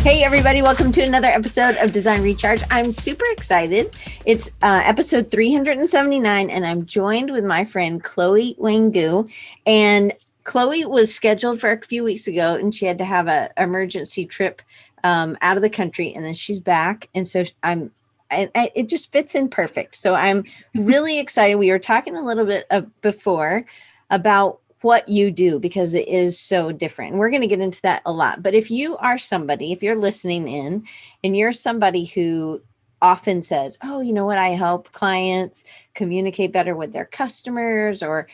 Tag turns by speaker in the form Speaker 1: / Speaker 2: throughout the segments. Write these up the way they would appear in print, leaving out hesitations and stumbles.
Speaker 1: Hey everybody, welcome to another episode of Design Recharge. I'm super excited. It's episode 379 and I'm joined with my friend Chloé Nwangwu. And Chloé was scheduled for a few weeks ago and she had to have an emergency trip out of the country, and then she's back. And so it just fits in perfect. So I'm really excited. We were talking a little bit before about what you do, because it is so different. And we're going to get into that a lot. But if you are somebody, if you're listening in and you're somebody who often says, oh, you know what, I help clients communicate better with their customers, or,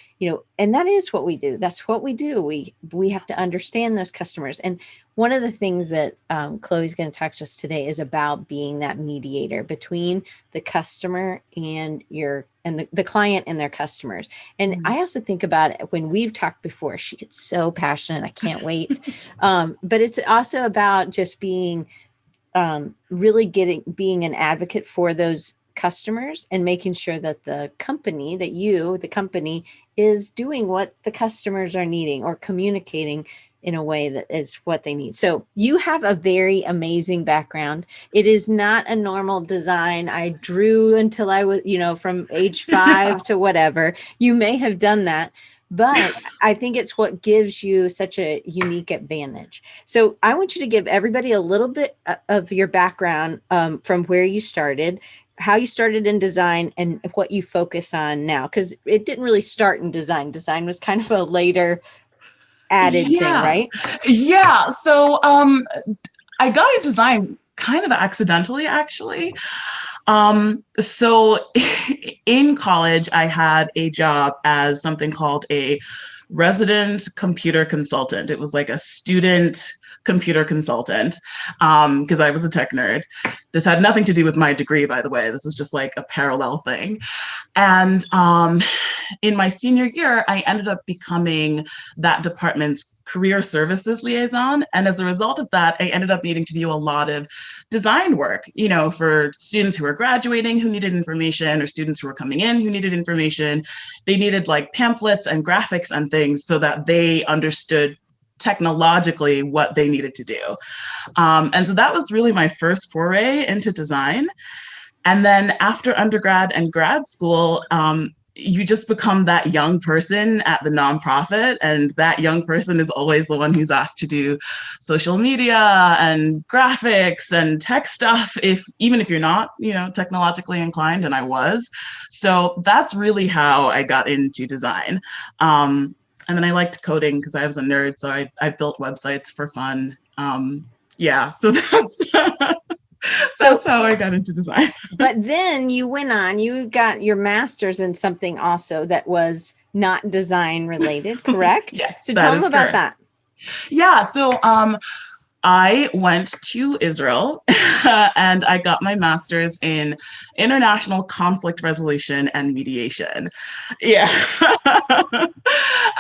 Speaker 1: and that is what we do. That's what we do. We have to understand those customers. And one of the things that Chloé's going to talk to us today is about being that mediator between the customer and the client and their customers. And I also think about it when we've talked before, she gets so passionate. I can't wait. But it's also about just being being an advocate for those customers and making sure that the company is doing what the customers are needing or communicating in a way that is what they need. So you have a very amazing background. It is not a normal design. I drew until I was, from age 5 to whatever. You may have done that, but I think it's what gives you such a unique advantage. So I want you to give everybody a little bit of your background from where you started, how you started in design, and what you focus on now, because it didn't really start in design. Design was kind of a later added thing, right?
Speaker 2: Yeah. So I got into design kind of accidentally, actually. So in college, I had a job as something called a resident computer consultant. It was like a student computer consultant, because I was a tech nerd. This had nothing to do with my degree, by the way. This was just like a parallel thing. And in my senior year, I ended up becoming that department's career services liaison. And as a result of that, I ended up needing to do a lot of design work, for students who were graduating who needed information, or students who were coming in who needed information. They needed like pamphlets and graphics and things so that they understood technologically what they needed to do. And so that was really my first foray into design. And then after undergrad and grad school, you just become that young person at the nonprofit, and that young person is always the one who's asked to do social media and graphics and tech stuff, even if you're not, technologically inclined, and I was. So that's really how I got into design. And then I liked coding because I was a nerd, so I built websites for fun. So that's how I got into design.
Speaker 1: But then you went on, you got your master's in something also that was not design related, correct?
Speaker 2: Yes,
Speaker 1: so tell them about that.
Speaker 2: Yeah, so I went to Israel and I got my master's in international conflict resolution and mediation. Yeah.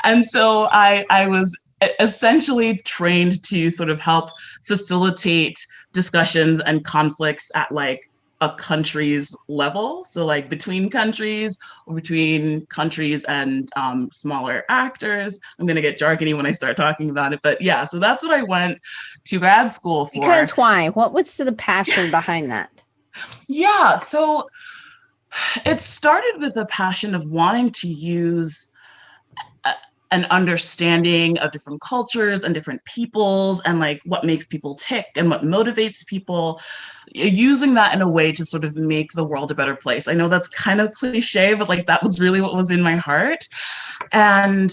Speaker 2: And so I was essentially trained to sort of help facilitate discussions and conflicts at like a country's level. So like between countries, or between countries and smaller actors. I'm going to get jargony when I start talking about it. But yeah, so that's what I went to grad school for.
Speaker 1: Because why? What was the passion behind that?
Speaker 2: Yeah, so it started with a passion of wanting to use an understanding of different cultures and different peoples, and like what makes people tick and what motivates people, using that in a way to sort of make the world a better place. I know that's kind of cliche, but like that was really what was in my heart. And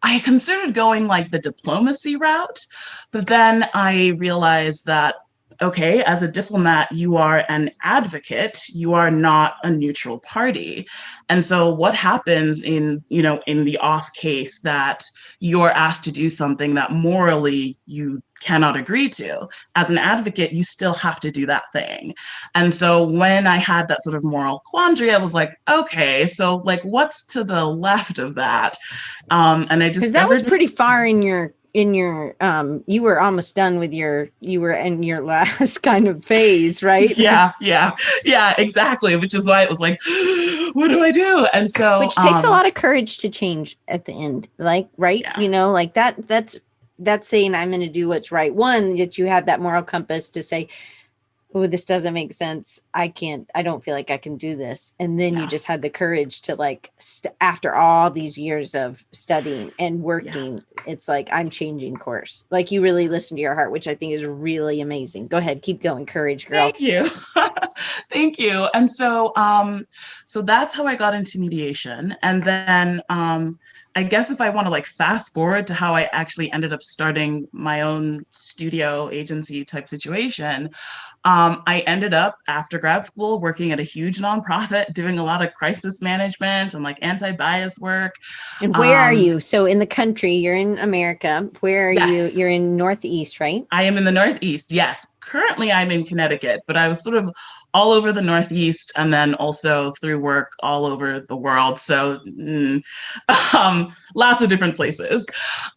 Speaker 2: I considered going like the diplomacy route, but then I realized that, okay, as a diplomat, you are an advocate, you are not a neutral party. And so what happens in the off case that you're asked to do something that morally you cannot agree to? As an advocate, you still have to do that thing. And so when I had that sort of moral quandary, I was like, okay, so like what's to the left of that? And I discovered—
Speaker 1: because that was pretty far in your you were almost done with you were in your last kind of phase, right?
Speaker 2: Yeah, exactly. Which is why it was like, what do I do? And so,
Speaker 1: which takes a lot of courage to change at the end, like, right?
Speaker 2: Yeah.
Speaker 1: Like that's that's saying I'm going to do what's right. One, that you had that moral compass to say, oh, this doesn't make sense. I don't feel like I can do this. And then you just had the courage to like, after all these years of studying and working, it's like, I'm changing course. Like you really listen to your heart, which I think is really amazing. Go ahead. Keep going. Courage, girl.
Speaker 2: Thank you. Thank you. And so, so that's how I got into mediation. And then, I guess if I want to like fast forward to how I actually ended up starting my own studio agency type situation, I ended up after grad school working at a huge nonprofit, doing a lot of crisis management and like anti-bias work.
Speaker 1: And where are you? So in the country, you're in America. Where are you? You're in Northeast, right?
Speaker 2: I am in the Northeast. Yes. Currently I'm in Connecticut, but I was sort of all over the Northeast and then also through work all over the world. So lots of different places.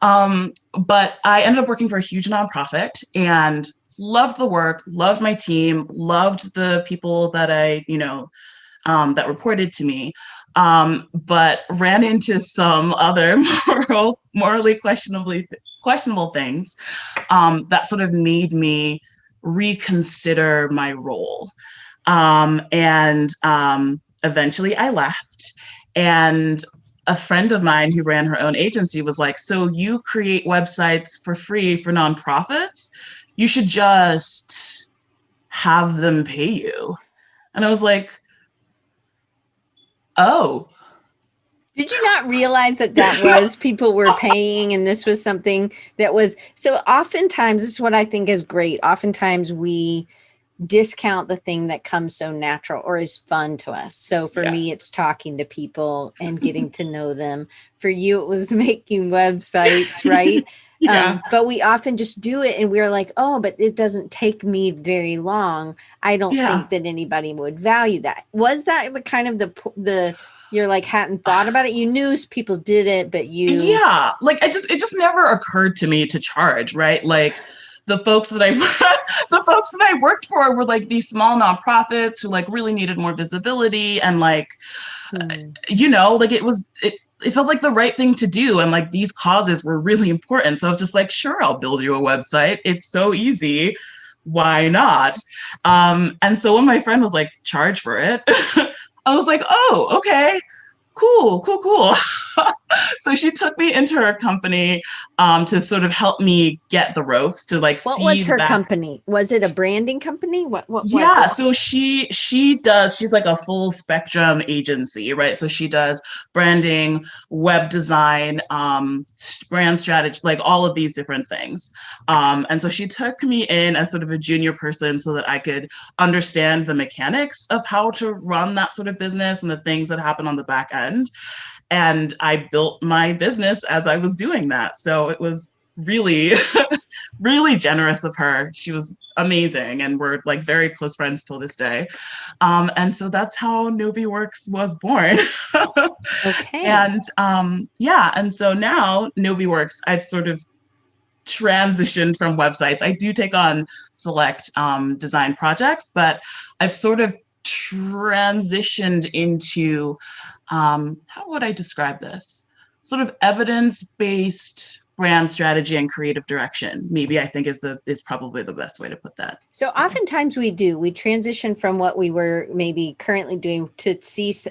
Speaker 2: But I ended up working for a huge nonprofit and loved the work, loved my team, loved the people that that reported to me, but ran into some other morally questionable things that sort of made me reconsider my role. And eventually I left, and a friend of mine who ran her own agency was like, so you create websites for free for nonprofits? You should just have them pay you. And I was like, oh.
Speaker 1: Did you not realize that was people were paying, and this was something that was, so oftentimes, this is what I think is great. Oftentimes we discount the thing that comes so natural or is fun to us. So for me, it's talking to people and getting to know them. For you, it was making websites, right? But we often just do it and we're like, oh, but it doesn't take me very long. I don't think that anybody would value that. Was that the kind of the you're like, hadn't thought about it? You knew people did it, but
Speaker 2: like it just never occurred to me to charge, right? Like the folks that I worked for were like these small nonprofits who like really needed more visibility, and like like it felt like the right thing to do, and like these causes were really important. So I was just like, sure, I'll build you a website. It's so easy. Why not? And so when my friend was like, charge for it, I was like, oh, okay, cool. So she took me into her company to sort of help me get the ropes to like
Speaker 1: what was her company? Was it a branding company? What was it?
Speaker 2: So she's like a full spectrum agency, right? So she does branding, web design, brand strategy, like all of these different things. And so she took me in as sort of a junior person so that I could understand the mechanics of how to run that sort of business and the things that happen on the back end. And I built my business as I was doing that. So it was really, really generous of her. She was amazing. And we're like very close friends till this day. And so that's how NobiWorks was born.
Speaker 1: Okay.
Speaker 2: And and so now NobiWorks, I've sort of transitioned from websites. I do take on select design projects, but I've sort of transitioned into how would I describe this? Sort of evidence-based brand strategy and creative direction. Maybe I think is probably the best way to put that.
Speaker 1: So oftentimes we transition from what we were maybe currently doing to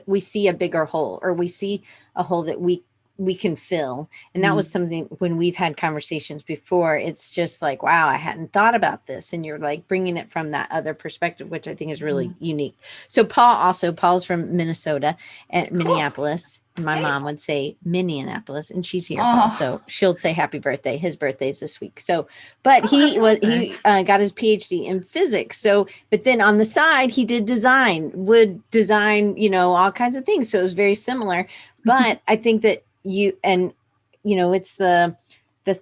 Speaker 1: we see a bigger hole, or we see a hole that we can fill. And that was something when we've had conversations before, it's just like, wow, I hadn't thought about this. And you're like bringing it from that other perspective, which I think is really unique. So Paul's from Minnesota at Minneapolis. My mom would say Minneapolis, and she's here, Paul. So she'll say happy birthday. His birthday's this week. So, but he got his PhD in physics. So, but then on the side, he did would design, all kinds of things. So it was very similar. But I think that it's the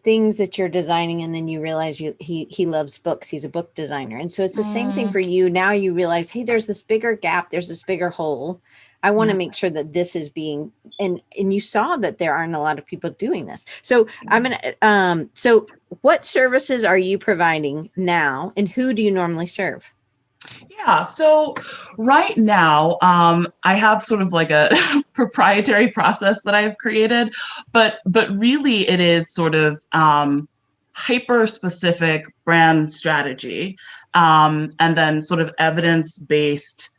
Speaker 1: things that you're designing, and then you realize he loves books. He's a book designer. And so it's the same thing for you. Now you realize, hey, there's this bigger gap. There's this bigger hole. I want to make sure that this is being, and you saw that there aren't a lot of people doing this. So so what services are you providing now, and who do you normally serve?
Speaker 2: Yeah, so right now, I have sort of like a proprietary process that I've created, but really it is sort of hyper-specific brand strategy, and then sort of evidence-based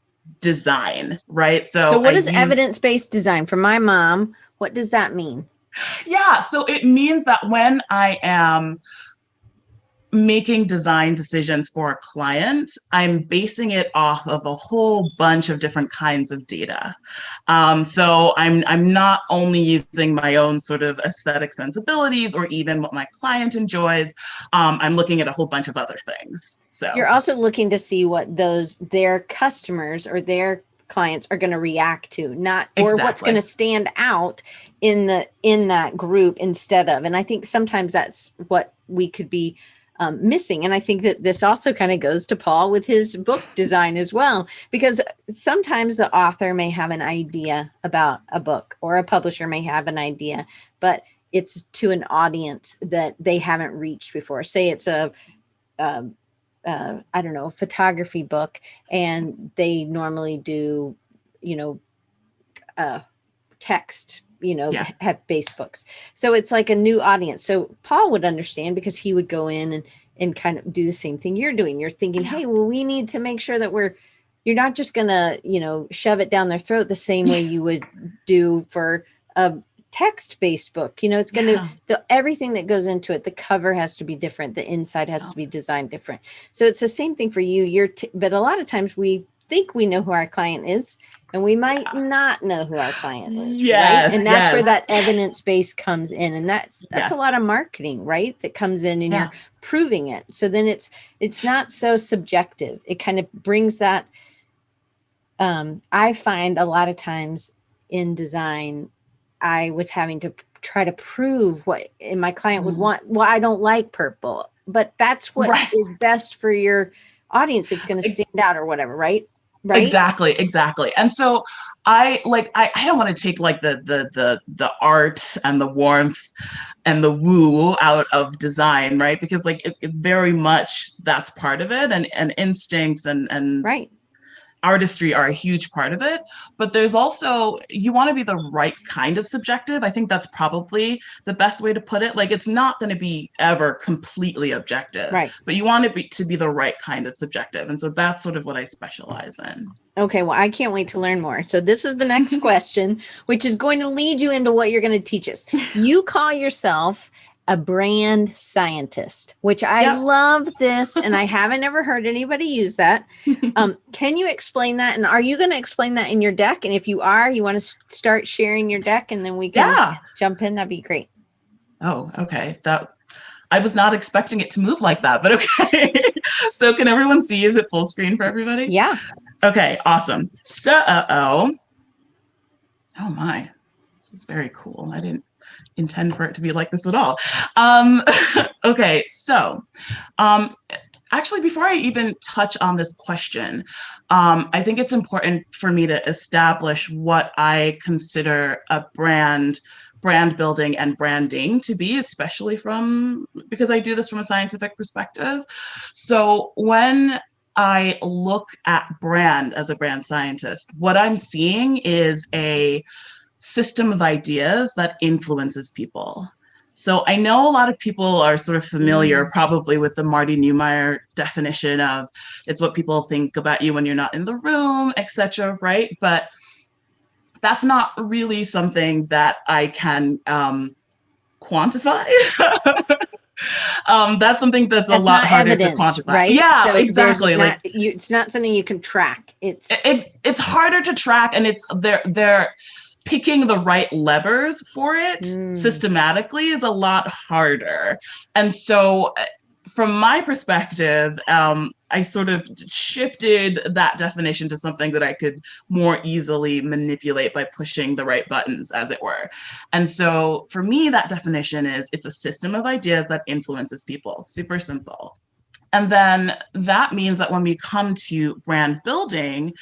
Speaker 2: design, right?
Speaker 1: So what is evidence-based design? For my mom, what does that mean?
Speaker 2: Yeah, so it means that when I am making design decisions for a client, I'm basing it off of a whole bunch of different kinds of data. So I'm not only using my own sort of aesthetic sensibilities or even what my client enjoys. I'm looking at a whole bunch of other things. So
Speaker 1: you're also looking to see what their customers or their clients are going to react to, not or
Speaker 2: Exactly.
Speaker 1: what's going to stand out in that group instead of. And I think sometimes that's what we could be missing. And I think that this also kind of goes to Paul with his book design as well, because sometimes the author may have an idea about a book or a publisher may have an idea, but it's to an audience that they haven't reached before. Say it's a I don't know, photography book, and they normally do, text, have Facebooks. So it's like a new audience. So Paul would understand because he would go in and kind of do the same thing you're doing. You're thinking, hey, well, we need to make sure that you're not just going to, shove it down their throat the same way you would do for a text-based book. It's going to, everything that goes into it, the cover has to be different. The inside has to be designed different. So it's the same thing for you. But a lot of times we think we know who our client is, and we might not know who our client is.
Speaker 2: Yes,
Speaker 1: right? And that's where that evidence base comes in. And that's a lot of marketing, right? That comes in and you're proving it. So then it's not so subjective. It kind of brings that. I find a lot of times in design, I was having to try to prove what my client would want. Well, I don't like purple, but that's what is best for your audience. It's going to stand out or whatever, right? Right.
Speaker 2: Exactly. And so I don't want to take like the art and the warmth and the woo out of design, right? Because like it very much that's part of it, and instincts and
Speaker 1: right.
Speaker 2: artistry are a huge part of it, but there's also, you want to be the right kind of subjective. I think that's probably the best way to put it. Like, it's not going to be ever completely objective,
Speaker 1: right?
Speaker 2: But you want it to be the right kind of subjective. And so that's sort of what I specialize in.
Speaker 1: Okay, well, I can't wait to learn more. So this is the next question, which is going to lead you into what you're going to teach us. You call yourself a brand scientist, which I love this, and I haven't ever heard anybody use that. Can you explain that? And are you going to explain that in your deck? And if you are, you want to start sharing your deck, and then we can jump in. That'd be great.
Speaker 2: Oh, okay. I was not expecting it to move like that, but okay. So can everyone see? Is it full screen for everybody?
Speaker 1: Yeah. Okay,
Speaker 2: awesome. So, oh my, this is very cool. I didn't intend for it to be like this at all. Okay, so actually, before I even touch on this question, I think it's important for me to establish what I consider a brand building and branding to be, especially because I do this from a scientific perspective. So when I look at brand as a brand scientist, what I'm seeing is a system of ideas that influences people. So I know a lot of people are sort of familiar probably with the Marty Neumeier definition of it's what people think about you when you're not in the room, etc., right? But that's not really something that I can quantify. That's something that's a lot harder to quantify.
Speaker 1: Right?
Speaker 2: Yeah,
Speaker 1: so
Speaker 2: exactly.
Speaker 1: It's not something you can track. It's
Speaker 2: harder to track, and they're picking the right levers for it systematically is a lot harder. And so from my perspective, I sort of shifted that definition to something that I could more easily manipulate by pushing the right buttons, as it were. And so for me, that definition is it's a system of ideas that influences people. Super simple. And then that means that when we come to brand building,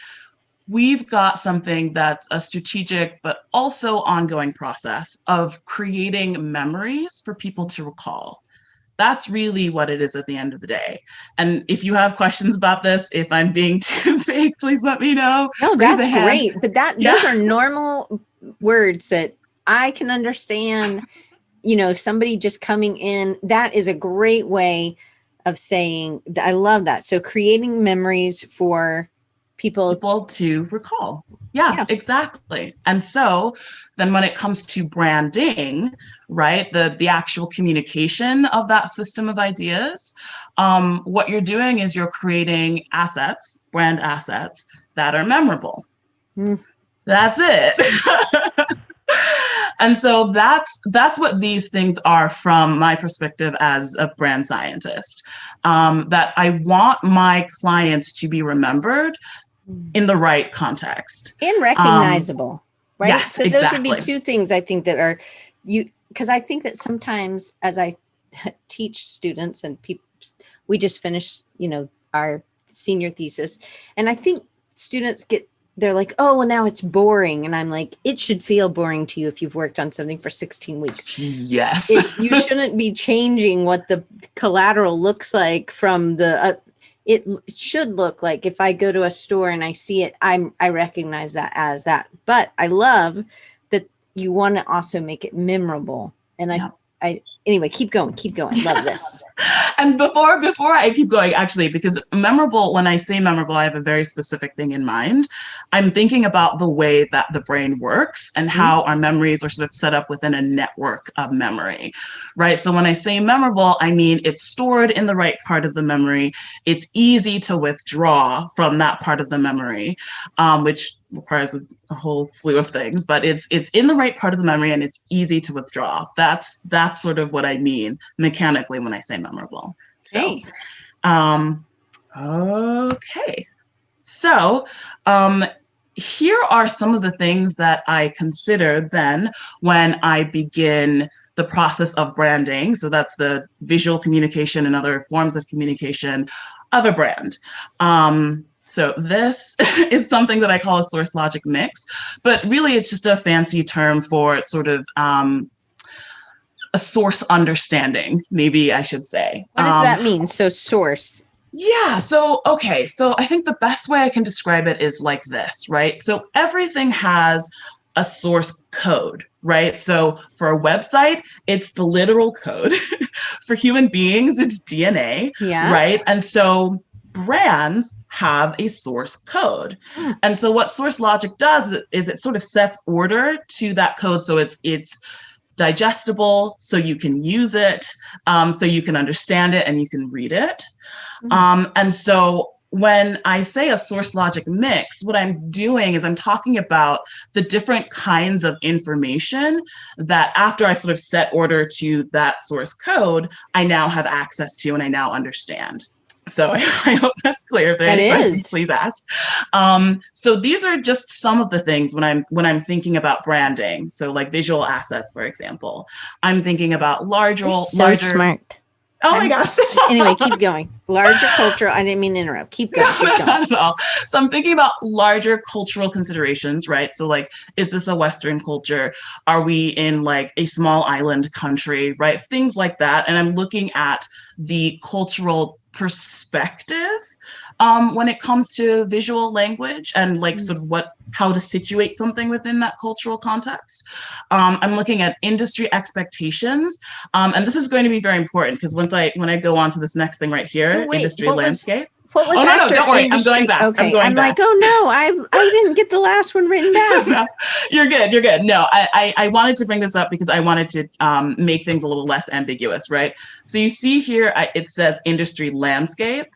Speaker 2: we've got something that's a strategic but also ongoing process of creating memories for people to recall. That's really what it is at the end of the day. And if you have questions about this, if I'm being too vague, please let me know.
Speaker 1: No, that's great. But those are normal words that I can understand. somebody just coming in, that is a great way of saying, I love that. So creating memories for people
Speaker 2: to recall. Yeah, exactly. And so then when it comes to branding, right, the actual communication of that system of ideas, what you're doing is you're creating assets, brand assets that are memorable. That's it. And so that's what these things are from my perspective as a brand scientist, that I want my clients to be remembered in the right context.
Speaker 1: And recognizable, right?
Speaker 2: Yes,
Speaker 1: so
Speaker 2: exactly.
Speaker 1: Those would be two things I think that are because I think that sometimes as I teach students and people, we just finished, our senior thesis. And I think students they're like, oh, well, now it's boring. And I'm like, it should feel boring to you if you've worked on something for 16 weeks.
Speaker 2: Yes.
Speaker 1: You shouldn't be changing what the collateral looks like from the, it should look like if I go to a store and I see it, I recognize that as that. But I love that you want to also make it memorable. And anyway, keep going. Love this.
Speaker 2: And before I keep going, actually, because memorable, when I say memorable, I have a very specific thing in mind. I'm thinking about the way that the brain works and how our memories are sort of set up within a network of memory, right? So when I say memorable, I mean it's stored in the right part of the memory. It's easy to withdraw from that part of the memory, which requires a whole slew of things, but it's in the right part of the memory and it's easy to withdraw. That's sort of what I mean mechanically when I say memorable. So, okay. So, here are some of the things that I consider then when I begin the process of branding. So that's the visual communication and other forms of communication of a brand. So this is something that I call a source logic mix, but really it's just a fancy term for sort of a source understanding, maybe I should say.
Speaker 1: What does that mean? So source.
Speaker 2: Yeah. So, okay. So I think the best way I can describe it is like this, right? So everything has a source code, right? So for a website, it's the literal code. For human beings, it's DNA, right? And so brands have a source code. And so what source logic does is it sort of sets order to that code. So it's digestible, so you can use it, so you can understand it and you can read it. And so when I say a source logic mix, what I'm doing is I'm talking about the different kinds of information that after I sort of set order to that source code, I now have access to and I now understand. So I hope that's clear. If there are any questions, please ask. So these are just some of the things when I'm thinking about branding. So like visual assets, for example, I'm thinking about larger.
Speaker 1: Smart.
Speaker 2: Oh my gosh.
Speaker 1: Anyway, keep going. Larger cultural. I didn't mean to interrupt. Keep going.
Speaker 2: Not at all. So I'm thinking about larger cultural considerations, right? So like, is this a Western culture? Are we in like a small island country, right? Things like that. And I'm looking at the cultural perspective when it comes to visual language and like sort of how to situate something within that cultural context. I'm looking at industry expectations, and this is going to be very important because when I go on to this next thing right here, industry landscape.
Speaker 1: What was
Speaker 2: no, don't worry. I'm going back.
Speaker 1: Okay.
Speaker 2: I'm
Speaker 1: like, oh no, I didn't get the last one written down.
Speaker 2: No, you're good. No, I wanted to bring this up because I wanted to make things a little less ambiguous, right? So you see here, it says industry landscape.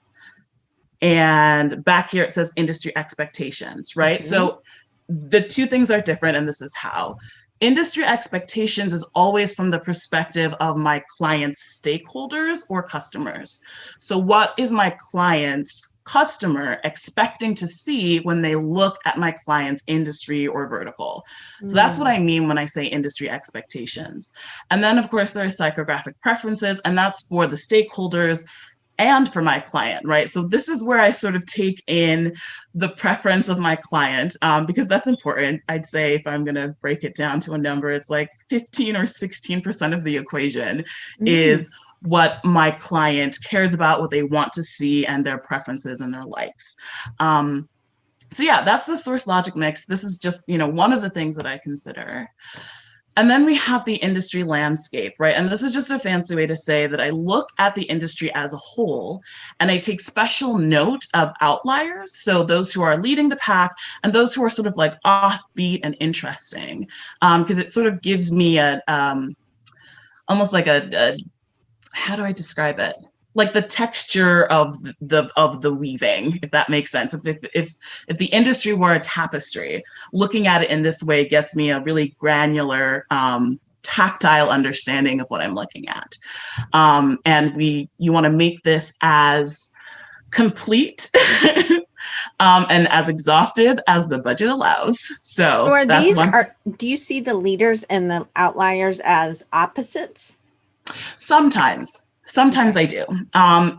Speaker 2: And back here, it says industry expectations, right? So the two things are different, and this is how. Industry expectations is always from the perspective of my client's stakeholders or customers. So what is my client's customer expecting to see when they look at my client's industry or vertical? So that's what I mean when I say industry expectations. And then, of course, there are psychographic preferences, and that's for the stakeholders and for my client, right? So this is where I sort of take in the preference of my client, because that's important. I'd say if I'm gonna break it down to a number, it's like 15 or 16% of the equation is what my client cares about, what they want to see, and their preferences and their likes. So yeah, that's the source logic mix. This is just, one of the things that I consider. And then we have the industry landscape, right? And this is just a fancy way to say that I look at the industry as a whole and I take special note of outliers. So those who are leading the pack and those who are sort of like offbeat and interesting, because it sort of gives me a, almost like a, how do I describe it? Like the texture of the weaving, if that makes sense. If the industry were a tapestry, looking at it in this way gets me a really granular, tactile understanding of what I'm looking at. And you want to make this as complete and as exhausted as the budget allows. So
Speaker 1: do you see the leaders and the outliers as opposites?
Speaker 2: Sometimes I do.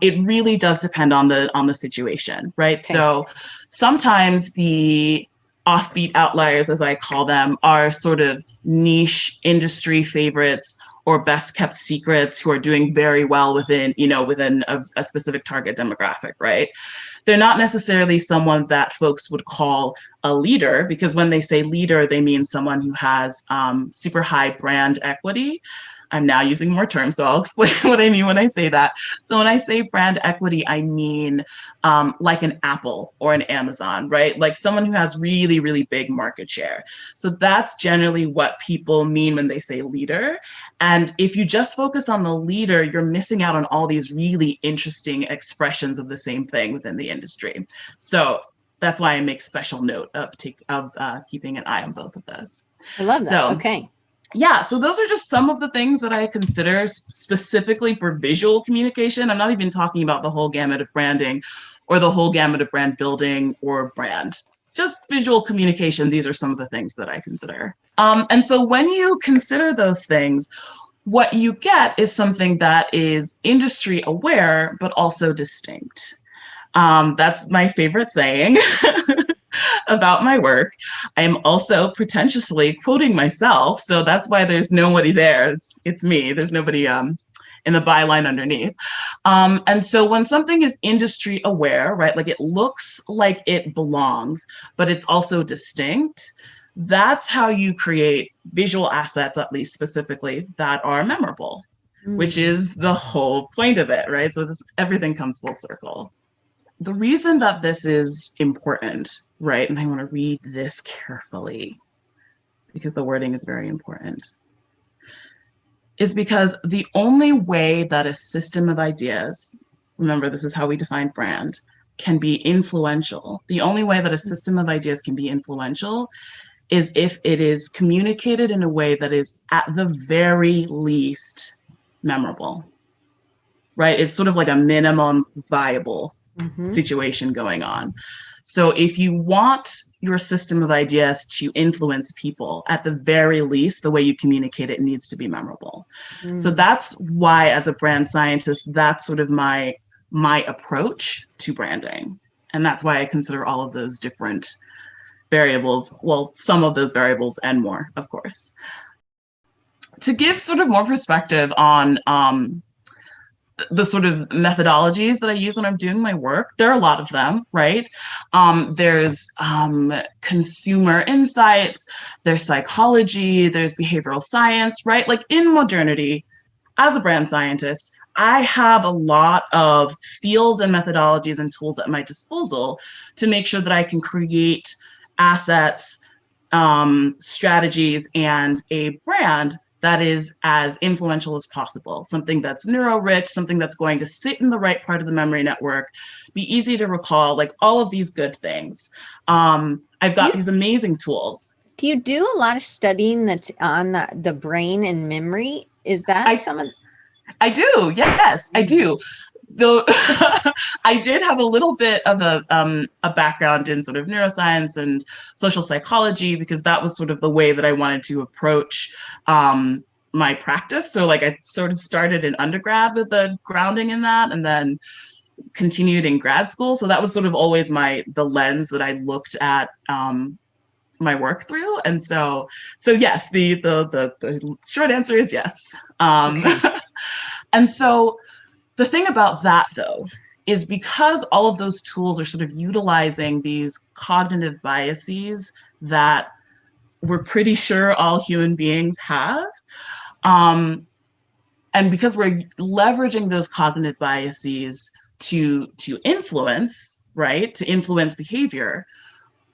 Speaker 2: It really does depend on the situation, right? Okay. So sometimes the offbeat outliers, as I call them, are sort of niche industry favorites or best kept secrets who are doing very well within a specific target demographic, right? They're not necessarily someone that folks would call a leader, because when they say leader, they mean someone who has super high brand equity. I'm now using more terms, so I'll explain what I mean when I say that. So when I say brand equity, I mean like an Apple or an Amazon, right? Like someone who has really, really big market share. So that's generally what people mean when they say leader. And if you just focus on the leader, you're missing out on all these really interesting expressions of the same thing within the industry. So that's why I make special note of keeping an eye on both of those.
Speaker 1: I love that. So, okay.
Speaker 2: Yeah, so those are just some of the things that I consider specifically for visual communication. I'm not even talking about the whole gamut of branding or the whole gamut of brand building or brand. Just visual communication, these are some of the things that I consider. And so when you consider those things, what you get is something that is industry aware, but also distinct. That's my favorite saying. About my work. I am also pretentiously quoting myself, so that's why there's nobody there. It's me. There's nobody in the byline underneath. And so when something is industry aware, right, like it looks like it belongs, but it's also distinct, that's how you create visual assets, at least specifically, that are memorable, which is the whole point of it, right? So everything comes full circle. The reason that this is important, right, and I want to read this carefully because the wording is very important, is because the only way that a system of ideas, remember this is how we define brand, can be influential. The only way that a system of ideas can be influential is if it is communicated in a way that is at the very least memorable, right? It's sort of like a minimum viable situation going on. So if you want your system of ideas to influence people, at the very least, the way you communicate it needs to be memorable. So that's why, as a brand scientist, that's sort of my approach to branding. And that's why I consider all of those different variables, well, some of those variables and more, of course. To give sort of more perspective on the sort of methodologies that I use when I'm doing my work, there are a lot of them, right? There's consumer insights, there's psychology, there's behavioral science, right? Like in modernity, as a brand scientist, I have a lot of fields and methodologies and tools at my disposal to make sure that I can create assets, strategies, and a brand that is as influential as possible, something that's neuro-rich, something that's going to sit in the right part of the memory network, be easy to recall, like all of these good things. I've got these amazing tools.
Speaker 1: Do you do a lot of studying that's on the brain and memory? Is that
Speaker 2: I do, yes, I do. Though I did have a little bit of a background in sort of neuroscience and social psychology, because that was sort of the way that I wanted to approach my practice. So like I sort of started in undergrad with the grounding in that and then continued in grad school. So that was sort of always the lens that I looked at my work through. And so yes, the short answer is yes. Okay. And so the thing about that, though, is because all of those tools are sort of utilizing these cognitive biases that we're pretty sure all human beings have. And because we're leveraging those cognitive biases to influence, right, to influence behavior,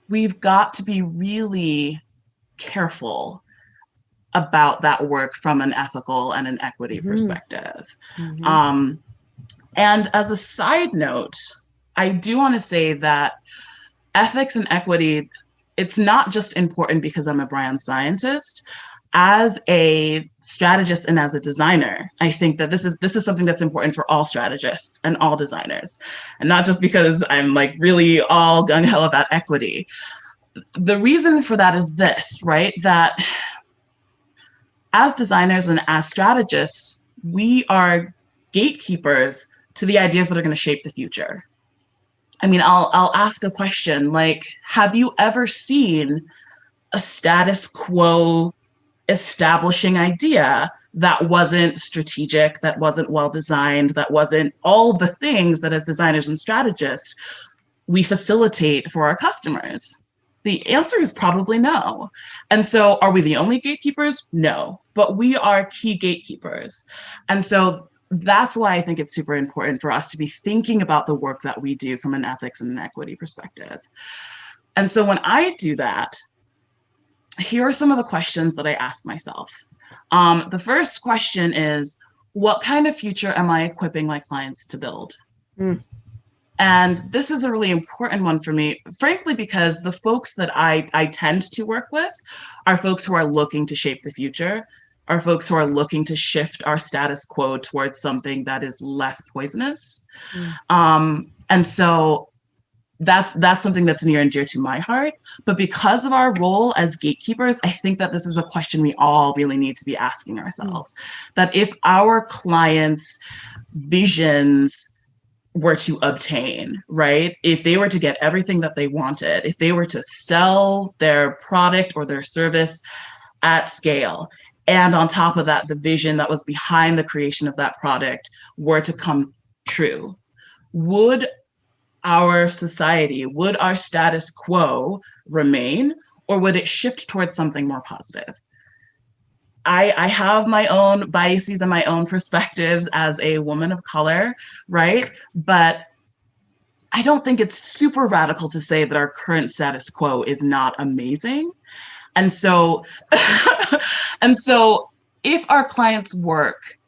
Speaker 2: we've got to be really careful about that work from an ethical and an equity perspective. And as a side note, I do want to say that ethics and equity, it's not just important because I'm a brand scientist. As a strategist and as a designer, I think that this is something that's important for all strategists and all designers, and not just because I'm like really all gung-ho about equity. The reason for that is this, right? That as designers and as strategists, we are gatekeepers to the ideas that are going to shape the future. I mean, I'll ask a question like, have you ever seen a status quo establishing idea that wasn't strategic, that wasn't well designed, that wasn't all the things that as designers and strategists we facilitate for our customers? The answer is probably no. And so are we the only gatekeepers? No, but we are key gatekeepers. And so that's why I think it's super important for us to be thinking about the work that we do from an ethics and an equity perspective. And so when I do that, here are some of the questions that I ask myself. The first question is, what kind of future am I equipping my clients to build? And this is a really important one for me, frankly, because the folks that I tend to work with are folks who are looking to shape the future, are folks who are looking to shift our status quo towards something that is less poisonous. And so that's something that's near and dear to my heart. But because of our role as gatekeepers, I think that this is a question we all really need to be asking ourselves. That if our clients' visions were to obtain, right? If they were to get everything that they wanted, if they were to sell their product or their service at scale, and on top of that, the vision that was behind the creation of that product were to come true, would our society, would our status quo remain, or would it shift towards something more positive? I have my own biases and my own perspectives as a woman of color, right? But I don't think it's super radical to say that our current status quo is not amazing. And so, if our clients' work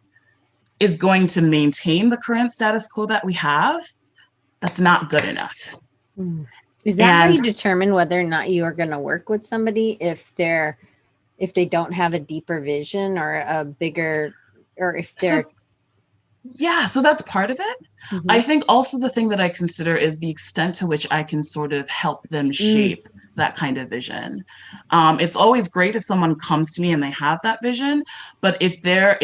Speaker 2: is going to maintain the current status quo that we have, that's not good enough.
Speaker 1: Is that how you determine whether or not you are going to work with somebody if they don't have a deeper vision or a bigger, or if they're...
Speaker 2: So that's part of it. I think also the thing that I consider is the extent to which I can sort of help them shape that kind of vision. It's always great if someone comes to me and they have that vision, but if there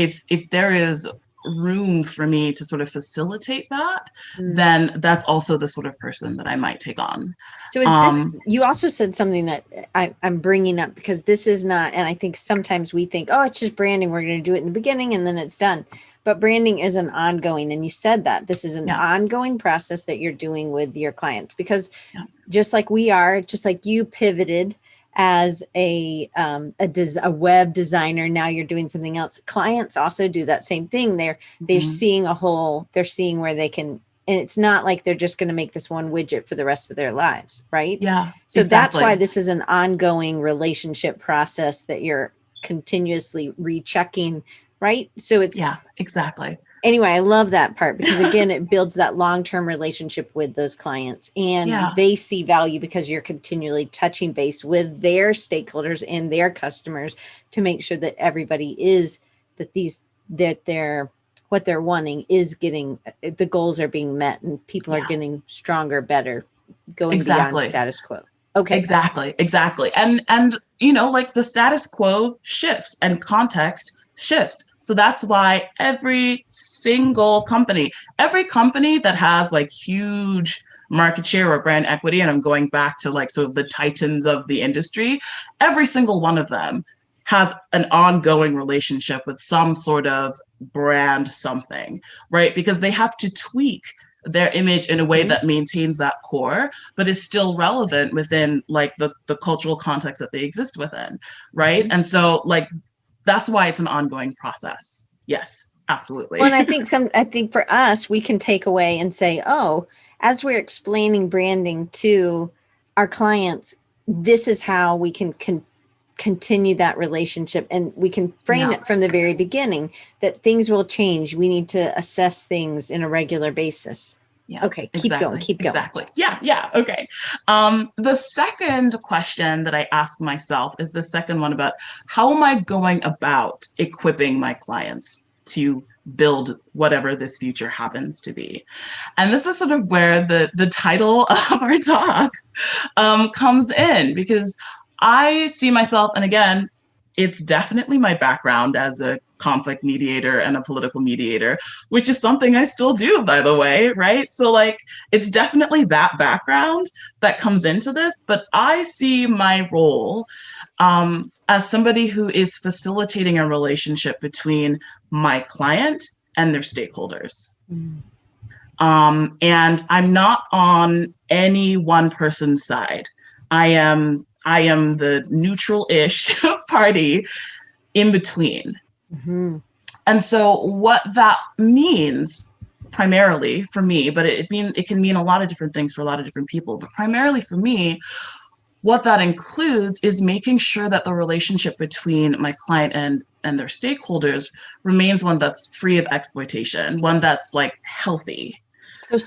Speaker 2: is room for me to sort of facilitate that, then that's also the sort of person that I might take on.
Speaker 1: So is this, you also said something that I'm bringing up, because this is not, and I think sometimes we think, oh, it's just branding, we're going to do it in the beginning and then it's done. But branding is an ongoing, and you said that this is an ongoing process that you're doing with your clients, because just like we are, just like you pivoted as a web designer, now you're doing something else. Clients also do that same thing. They're seeing they're seeing where they can, and it's not like they're just going to make this one widget for the rest of their lives, right?
Speaker 2: Yeah.
Speaker 1: So that's why this is an ongoing relationship process that you're continuously rechecking, right? So it's
Speaker 2: exactly.
Speaker 1: Anyway, I love that part, because again, it builds that long-term relationship with those clients, and they see value because you're continually touching base with their stakeholders and their customers to make sure that everybody is, that what they're wanting is getting, the goals are being met, and people are getting stronger, better, going beyond status quo. Okay. Exactly.
Speaker 2: And like the status quo shifts and context shifts. So that's why every single company that has like huge market share or brand equity, and I'm going back to like sort of the titans of the industry, every single one of them has an ongoing relationship with some sort of brand something, right? Because they have to tweak their image in a way that maintains that core, but is still relevant within like the cultural context that they exist within, right? And so like, that's why it's an ongoing process. Yes, absolutely.
Speaker 1: Well, and I think for us, we can take away and say, oh, as we're explaining branding to our clients, this is how we can continue that relationship, and we can frame it from the very beginning that things will change. We need to assess things in a regular basis.
Speaker 2: Yeah.
Speaker 1: Okay. Keep going.
Speaker 2: Exactly. Yeah. Okay. The second question that I ask myself is the second one about how am I going about equipping my clients to build whatever this future happens to be. And this is sort of where the title of our talk comes in, because I see myself, and again, it's definitely my background as a conflict mediator and a political mediator, which is something I still do, by the way, right? So like, it's definitely that background that comes into this, but I see my role as somebody who is facilitating a relationship between my client and their stakeholders. And I'm not on any one person's side. I am the neutral-ish party in between. And so what that means primarily for me, but it can mean a lot of different things for a lot of different people, but primarily for me, what that includes is making sure that the relationship between my client and their stakeholders remains one that's free of exploitation, one that's like healthy.
Speaker 1: So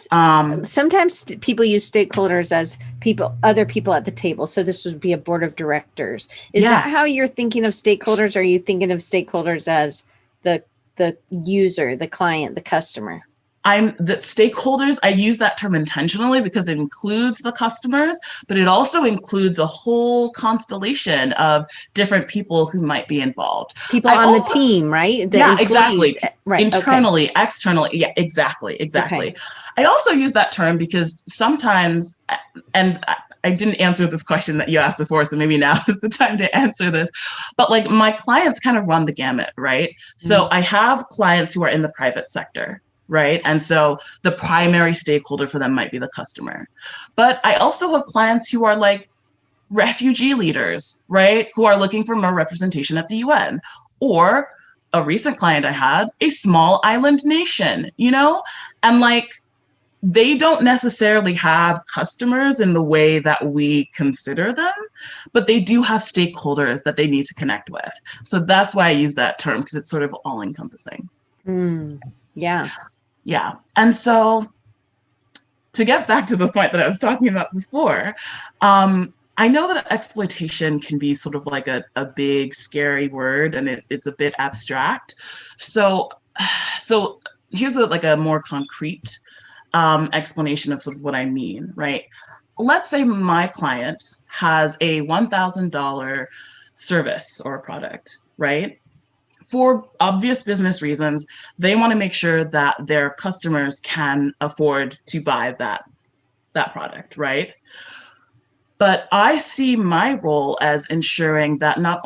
Speaker 1: sometimes people use stakeholders as other people at the table. So this would be a board of directors. Is that how you're thinking of stakeholders? Or are you thinking of stakeholders as the user, the client, the customer?
Speaker 2: The stakeholders, I use that term intentionally because it includes the customers, but it also includes a whole constellation of different people who might be involved.
Speaker 1: People on the team, right?
Speaker 2: Exactly.
Speaker 1: Right.
Speaker 2: Internally, externally. Yeah, exactly. Okay. I also use that term because sometimes, and I didn't answer this question that you asked before, so maybe now is the time to answer this. But like my clients kind of run the gamut, right? So I have clients who are in the private sector, right? And so the primary stakeholder for them might be the customer. But I also have clients who are like refugee leaders, right? Who are looking for more representation at the UN. Or a recent client I had, a small island nation, you know? And like, they don't necessarily have customers in the way that we consider them, but they do have stakeholders that they need to connect with. So that's why I use that term, because it's sort of all encompassing. Yeah. And so to get back to the point that I was talking about before, I know that exploitation can be sort of like a big, scary word, and it's a bit abstract. So here's a more concrete explanation of sort of what I mean, right? Let's say my client has a $1,000 service or a product, right? For obvious business reasons, they want to make sure that their customers can afford to buy that product, right? But I see my role as ensuring not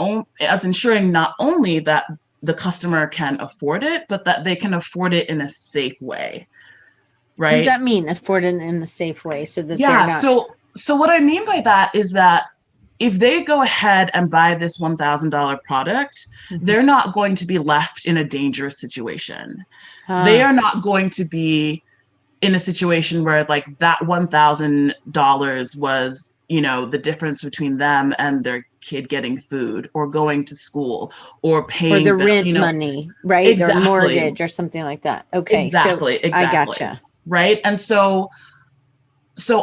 Speaker 2: only that the customer can afford it, but that they can afford it in a safe way, right?
Speaker 1: What does that mean, afford it in a safe way? So that they're not...
Speaker 2: So what I mean by that is that if they go ahead and buy this $1,000 product, they're not going to be left in a dangerous situation. They are not going to be in a situation where like that $1,000 was, you know, the difference between them and their kid getting food or going to school or paying
Speaker 1: the rent money, right?
Speaker 2: Exactly.
Speaker 1: Or mortgage or something like that. Okay.
Speaker 2: Exactly.
Speaker 1: I gotcha.
Speaker 2: Right. And so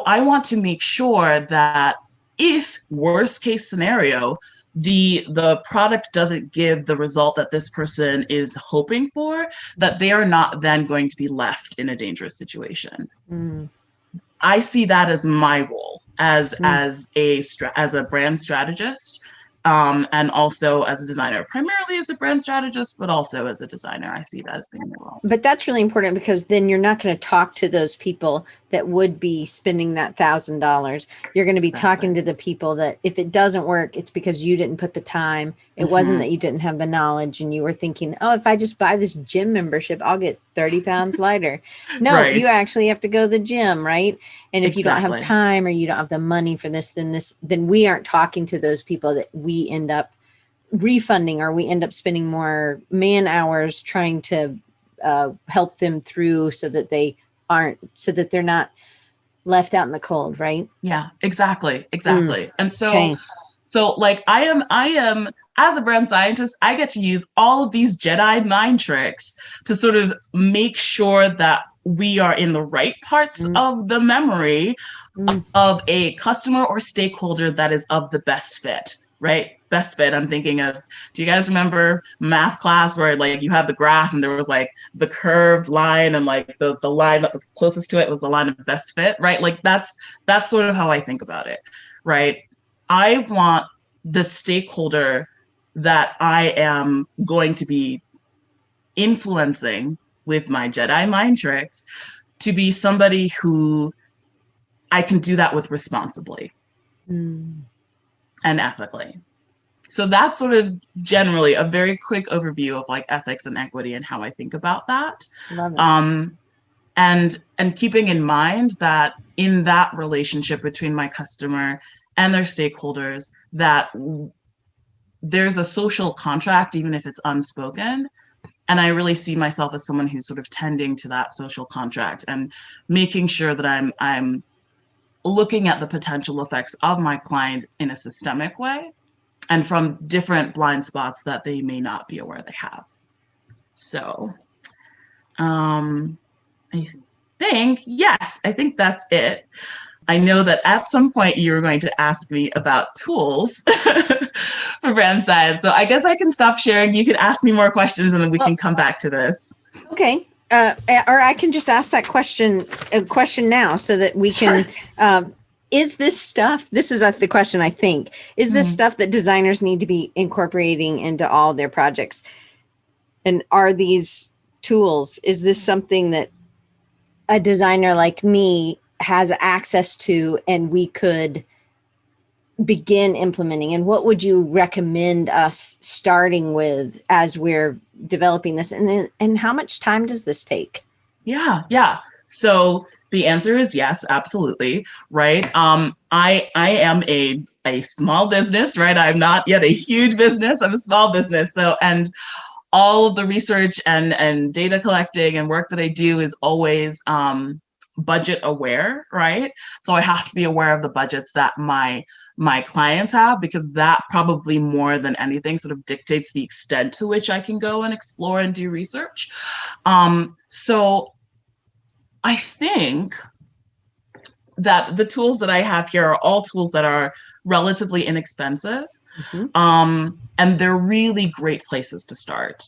Speaker 2: I want to make sure that if worst case scenario, the product doesn't give the result that this person is hoping for, that they are not then going to be left in a dangerous situation. I see that as my role as a brand strategist, and also as a designer, primarily as a brand strategist, but also as a designer. I see that as being my role.
Speaker 1: But that's really important, because then you're not going to talk to those people that would be spending that $1,000. You're going to be talking to the people that if it doesn't work, it's because you didn't put the time. It wasn't that you didn't have the knowledge and you were thinking, oh, if I just buy this gym membership, I'll get 30 pounds lighter. No, you actually have to go to the gym, right? And if you don't have time or you don't have the money for this, then we aren't talking to those people that we end up refunding, or we end up spending more man hours trying to help them through so that they're not left out in the cold, right?
Speaker 2: Yeah, exactly. And so like I am as a brand scientist, I get to use all of these Jedi mind tricks to sort of make sure that we are in the right parts of the memory of a customer or stakeholder that is of the best fit, right? Best fit. I'm thinking of, do you guys remember math class where like you have the graph and there was like the curved line and like the line that was closest to it was the line of best fit, right? Like that's sort of how I think about it, right? I want the stakeholder that I am going to be influencing with my Jedi mind tricks to be somebody who I can do that with responsibly and ethically. So that's sort of generally a very quick overview of like ethics and equity and how I think about that.
Speaker 1: Love it.
Speaker 2: And keeping in mind that in that relationship between my customer and their stakeholders, that there's a social contract, even if it's unspoken. And I really see myself as someone who's sort of tending to that social contract and making sure that I'm looking at the potential effects of my client in a systemic way and from different blind spots that they may not be aware they have. So I think that's it. I know that at some point you were going to ask me about tools for brand science. So I guess I can stop sharing. You can ask me more questions and then we can come back to this.
Speaker 1: Okay. Or I can just ask that question now so that we can, is this stuff, this is the question I think, is this stuff that designers need to be incorporating into all their projects? And are these tools, is this something that a designer like me has access to and we could begin implementing? And what would you recommend us starting with as we're developing this? And how much time does this take?
Speaker 2: Yeah. So the answer is yes, absolutely. Right. I am a small business, right? I'm not yet a huge business. I'm a small business. So, and all of the research and data collecting and work that I do is always budget aware, right? So I have to be aware of the budgets that my clients have, because that probably more than anything sort of dictates the extent to which I can go and explore and do research. So I think that the tools that I have here are all tools that are relatively inexpensive. And they're really great places to start.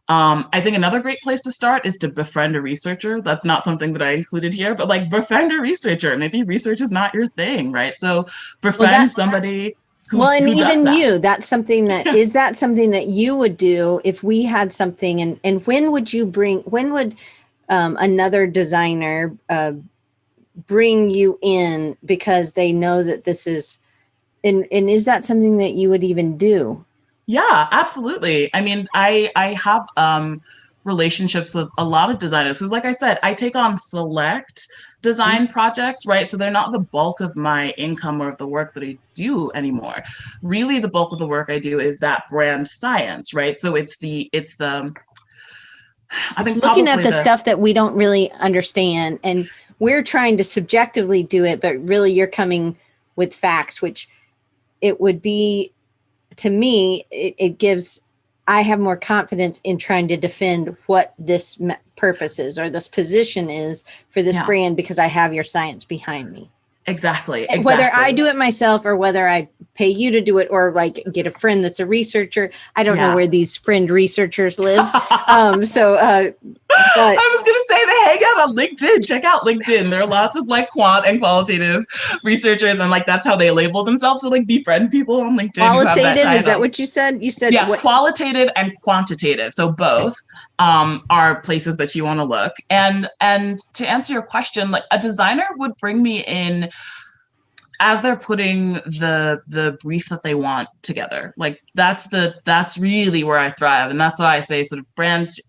Speaker 2: I think another great place to start is to befriend a researcher. That's not something that I included here, but like befriend a researcher. Maybe research is not your thing, right? So befriend somebody who
Speaker 1: and
Speaker 2: who
Speaker 1: even
Speaker 2: does that.
Speaker 1: you, that's something that, is that something that you would do if we had something? And when would another designer bring you in because they know that this is, and is that something that you would even do?
Speaker 2: Yeah, absolutely. I mean, I have relationships with a lot of designers because, like I said, I take on select design projects, right? So they're not the bulk of my income or of the work that I do anymore. Really, the bulk of the work I do is that brand science, right? So it's I think
Speaker 1: looking at the stuff that we don't really understand, and we're trying to subjectively do it, but really you're coming with facts, which it would be, to me, it gives, I have more confidence in trying to defend what this purpose is or this position is for this brand, because I have your science behind me.
Speaker 2: Exactly.
Speaker 1: Whether I do it myself or whether I pay you to do it or like get a friend that's a researcher. I don't know where these friend researchers live. But
Speaker 2: I was going to say they hang out on LinkedIn. Check out LinkedIn. There are lots of like quant and qualitative researchers, and like that's how they label themselves. So like befriend people on LinkedIn.
Speaker 1: Qualitative, is that what you said? You said
Speaker 2: qualitative and quantitative. So both. are places that you want to look. And to answer your question, like a designer would bring me in as they're putting the brief that they want together. Like that's really where I thrive. And that's why I say sort of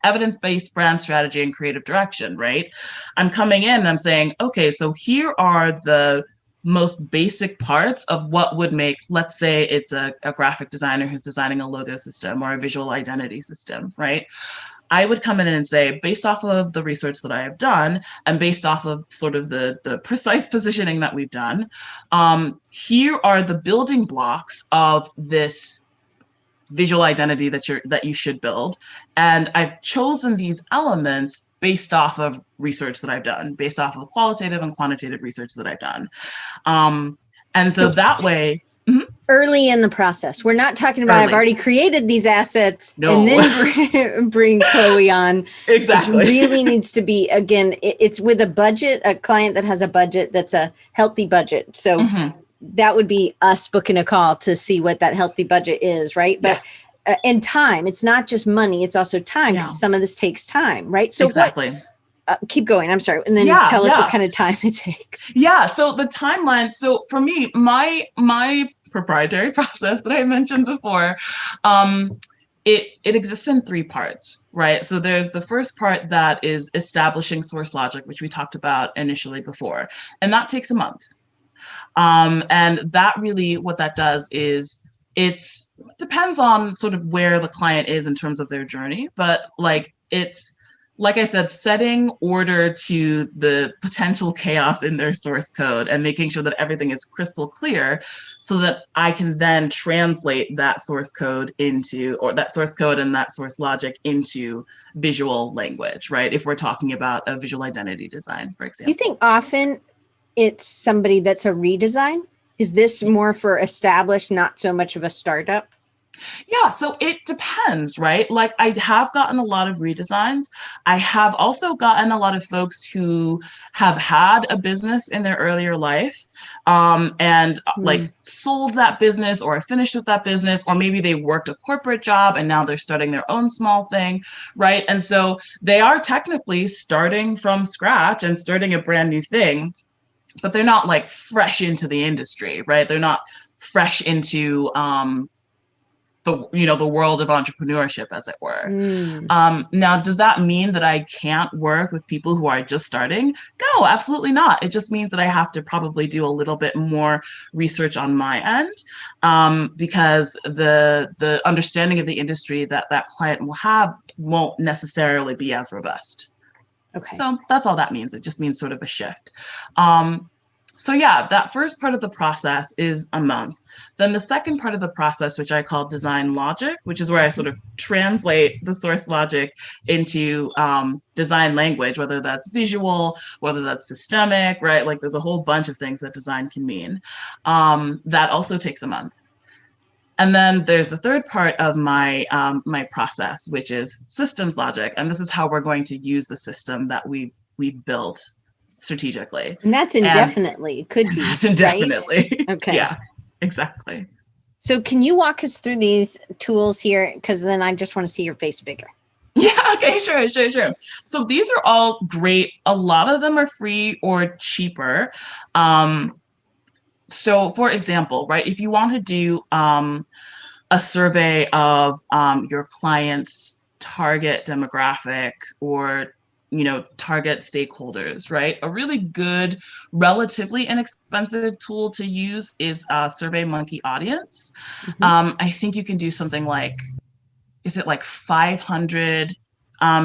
Speaker 2: evidence-based brand strategy and creative direction, right? I'm coming in and I'm saying, okay, so here are the most basic parts of what would make, let's say it's a graphic designer who's designing a logo system or a visual identity system, right? I would come in and say, based off of the research that I have done and based off of sort of the precise positioning that we've done, here are the building blocks of this visual identity that you should build. And I've chosen these elements based off of research that I've done, based off of qualitative and quantitative research that I've done. And so that way,
Speaker 1: early in the process. We're not talking about I've already created these assets and then bring Chloé on.
Speaker 2: Exactly.
Speaker 1: It really needs to be, again, it's with a budget, a client that has a budget that's a healthy budget. So that would be us booking a call to see what that healthy budget is, right? But and time, it's not just money, it's also time, because some of this takes time, right? So
Speaker 2: exactly.
Speaker 1: Keep going. I'm sorry. And then tell us what kind of time it takes.
Speaker 2: Yeah. So the timeline. So for me, my proprietary process that I mentioned before, it exists in 3 parts, right? So there's the first part that is establishing source logic, which we talked about initially before, and that takes a month. And that really, what that does is depends on sort of where the client is in terms of their journey, but like I said, setting order to the potential chaos in their source code and making sure that everything is crystal clear so that I can then translate that source code and that source logic into visual language, right? If we're talking about a visual identity design, for example.
Speaker 1: You think often it's somebody that's a redesign? Is this more for established, not so much of a startup?
Speaker 2: Yeah, so it depends, right? Like I have gotten a lot of redesigns. I have also gotten a lot of folks who have had a business in their earlier life and like sold that business or finished with that business, or maybe they worked a corporate job and now they're starting their own small thing, right? And so they are technically starting from scratch and starting a brand new thing, but they're not like fresh into the industry, right? They're not fresh into the world of entrepreneurship, as it were. Now, does that mean that I can't work with people who are just starting? No, absolutely not. It just means that I have to probably do a little bit more research on my end, because the understanding of the industry that client will have won't necessarily be as robust.
Speaker 1: Okay.
Speaker 2: So that's all that means. It just means sort of a shift. So yeah, that first part of the process is a month. Then the second part of the process, which I call design logic, which is where I sort of translate the source logic into design language, whether that's visual, whether that's systemic, right? Like there's a whole bunch of things that design can mean. That also takes a month. And then there's the third part of my my process, which is systems logic. And this is how we're going to use the system that we built strategically.
Speaker 1: And that's indefinitely. It could be.
Speaker 2: That's indefinitely.
Speaker 1: Right? Okay.
Speaker 2: Yeah, exactly.
Speaker 1: So can you walk us through these tools here? Because then I just want to see your face bigger.
Speaker 2: Yeah, okay, sure. So these are all great. A lot of them are free or cheaper. So for example, right, if you want to do a survey of your client's target demographic or target stakeholders, right? A really good, relatively inexpensive tool to use is SurveyMonkey Audience. I think you can do something like, is it like 500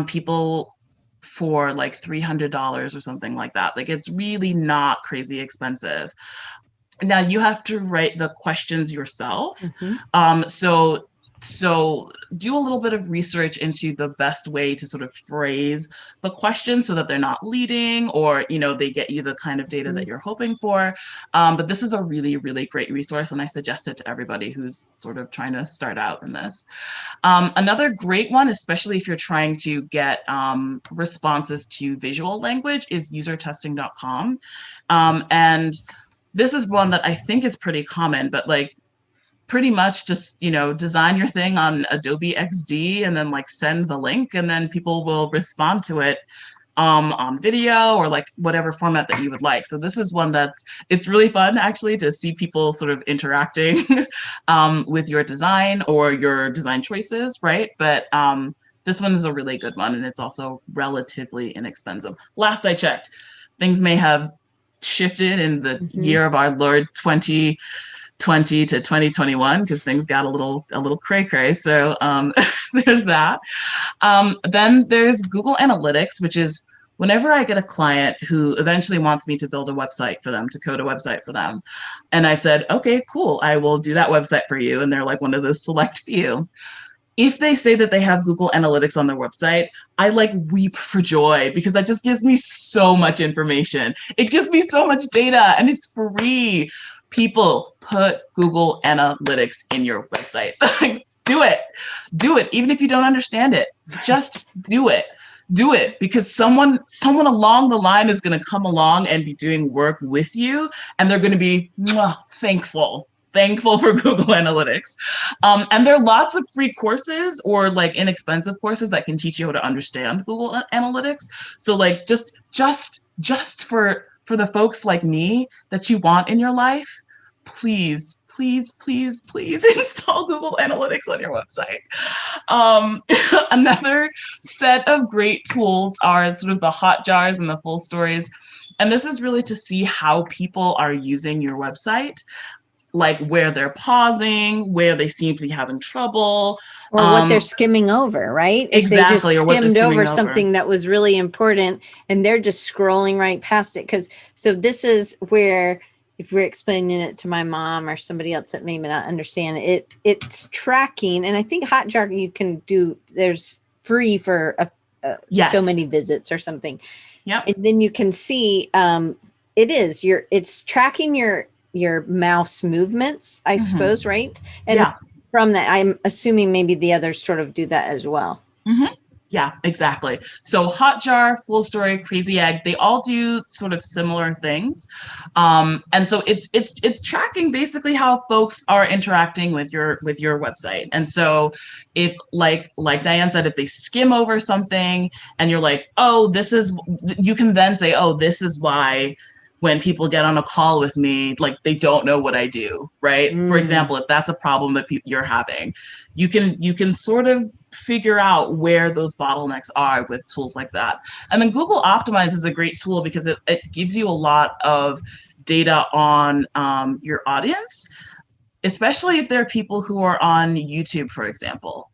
Speaker 2: people for like $300 or something like that? Like it's really not crazy expensive. Now you have to write the questions yourself. So do a little bit of research into the best way to sort of phrase the question so that they're not leading or, they get you the kind of data that you're hoping for. But this is a really, really great resource, and I suggest it to everybody who's sort of trying to start out in this. Another great one, especially if you're trying to get responses to visual language, is usertesting.com. And this is one that I think is pretty common, but like, pretty much just, design your thing on Adobe XD and then like send the link, and then people will respond to it on video or like whatever format that you would like. So this is one it's really fun actually to see people sort of interacting with your design or your design choices, right? But this one is a really good one, and it's also relatively inexpensive. Last I checked, things may have shifted in the year of our Lord 2020 to 2021 because things got a little cray-cray. So there's that. Then there's Google Analytics, which is whenever I get a client who eventually wants me to build a website for them, to code a website for them, and I said, okay, cool, I will do that website for you. And they're like one of the select few. If they say that they have Google Analytics on their website, I like weep for joy because that just gives me so much information. It gives me so much data, and it's free. People, put Google Analytics in your website. Do it. Even if you don't understand it, just do it because someone along the line is going to come along and be doing work with you, and they're going to be thankful for Google Analytics. And there are lots of free courses or like inexpensive courses that can teach you how to understand Google Analytics. So like just for the folks like me that you want in your life, please install Google Analytics on your website. Another set of great tools are sort of the hot jars and the full stories. And this is really to see how people are using your website, like where they're pausing, where they seem to be having trouble.
Speaker 1: Or what they're skimming over, right?
Speaker 2: Exactly.
Speaker 1: If they just skimmed over something that was really important and they're just scrolling right past it. So this is where, if we're explaining it to my mom or somebody else that may not understand it, it's tracking. And I think Hotjar you can do, there's free for
Speaker 2: yes.
Speaker 1: so many visits or something.
Speaker 2: Yep.
Speaker 1: And then you can see it's tracking your mouse movements, I suppose, right? And from that, I'm assuming maybe the others sort of do that as well.
Speaker 2: Yeah, exactly. So Hotjar, Full Story, Crazy Egg, they all do sort of similar things. And so it's tracking basically how folks are interacting with your website. And so if like Diane said, if they skim over something and you're like, you can then say, this is why when people get on a call with me, like they don't know what I do, right? For example, if that's a problem that you're having, you can sort of figure out where those bottlenecks are with tools like that. And then Google Optimize is a great tool because it gives you a lot of data on your audience, especially if there are people who are on YouTube, for example.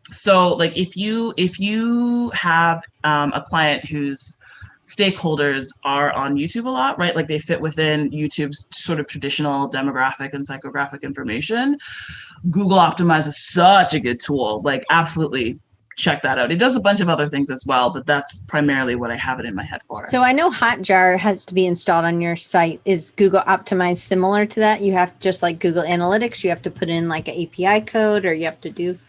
Speaker 2: So like if you have a client whose stakeholders are on YouTube a lot, right? Like they fit within YouTube's sort of traditional demographic and psychographic information. Google Optimize is such a good tool. Like absolutely check that out. It does a bunch of other things as well, but that's primarily what I have it in my head for.
Speaker 1: So I know Hotjar has to be installed on your site. Is Google Optimize similar to that? You have, just like Google Analytics, you have to put in like an API code, or you have to do...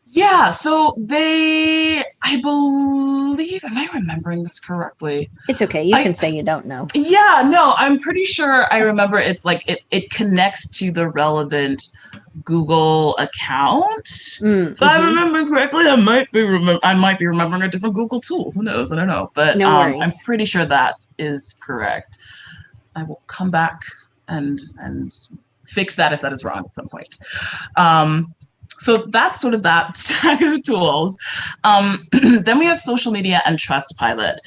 Speaker 2: Yeah, so I believe, am I remembering this correctly?
Speaker 1: It's okay. You can say you don't know.
Speaker 2: Yeah, no, I'm pretty sure I remember it's like it connects to the relevant Google account. If I remember correctly, I might be remembering a different Google tool. Who knows? I don't know. But
Speaker 1: no worries.
Speaker 2: I'm pretty sure that is correct. I will come back and fix that if that is wrong at some point. So that's sort of that stack of tools. Then we have social media and Trustpilot.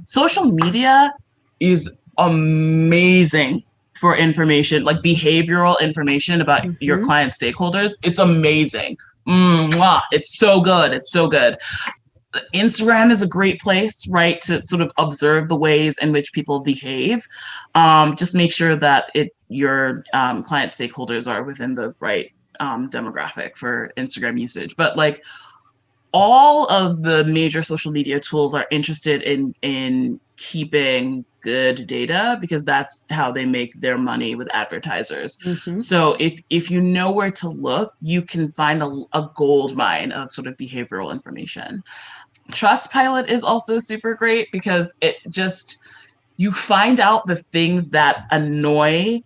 Speaker 2: Social media is amazing for information, like behavioral information about your client stakeholders. It's amazing. It's so good. It's so good. Instagram is a great place, right, to sort of observe the ways in which people behave. Just make sure that your client stakeholders are within the right demographic for Instagram usage. But like all of the major social media tools are interested in keeping good data because that's how they make their money with advertisers. So if you know where to look, you can find a gold mine of sort of behavioral information. Trustpilot is also super great because you find out the things that annoy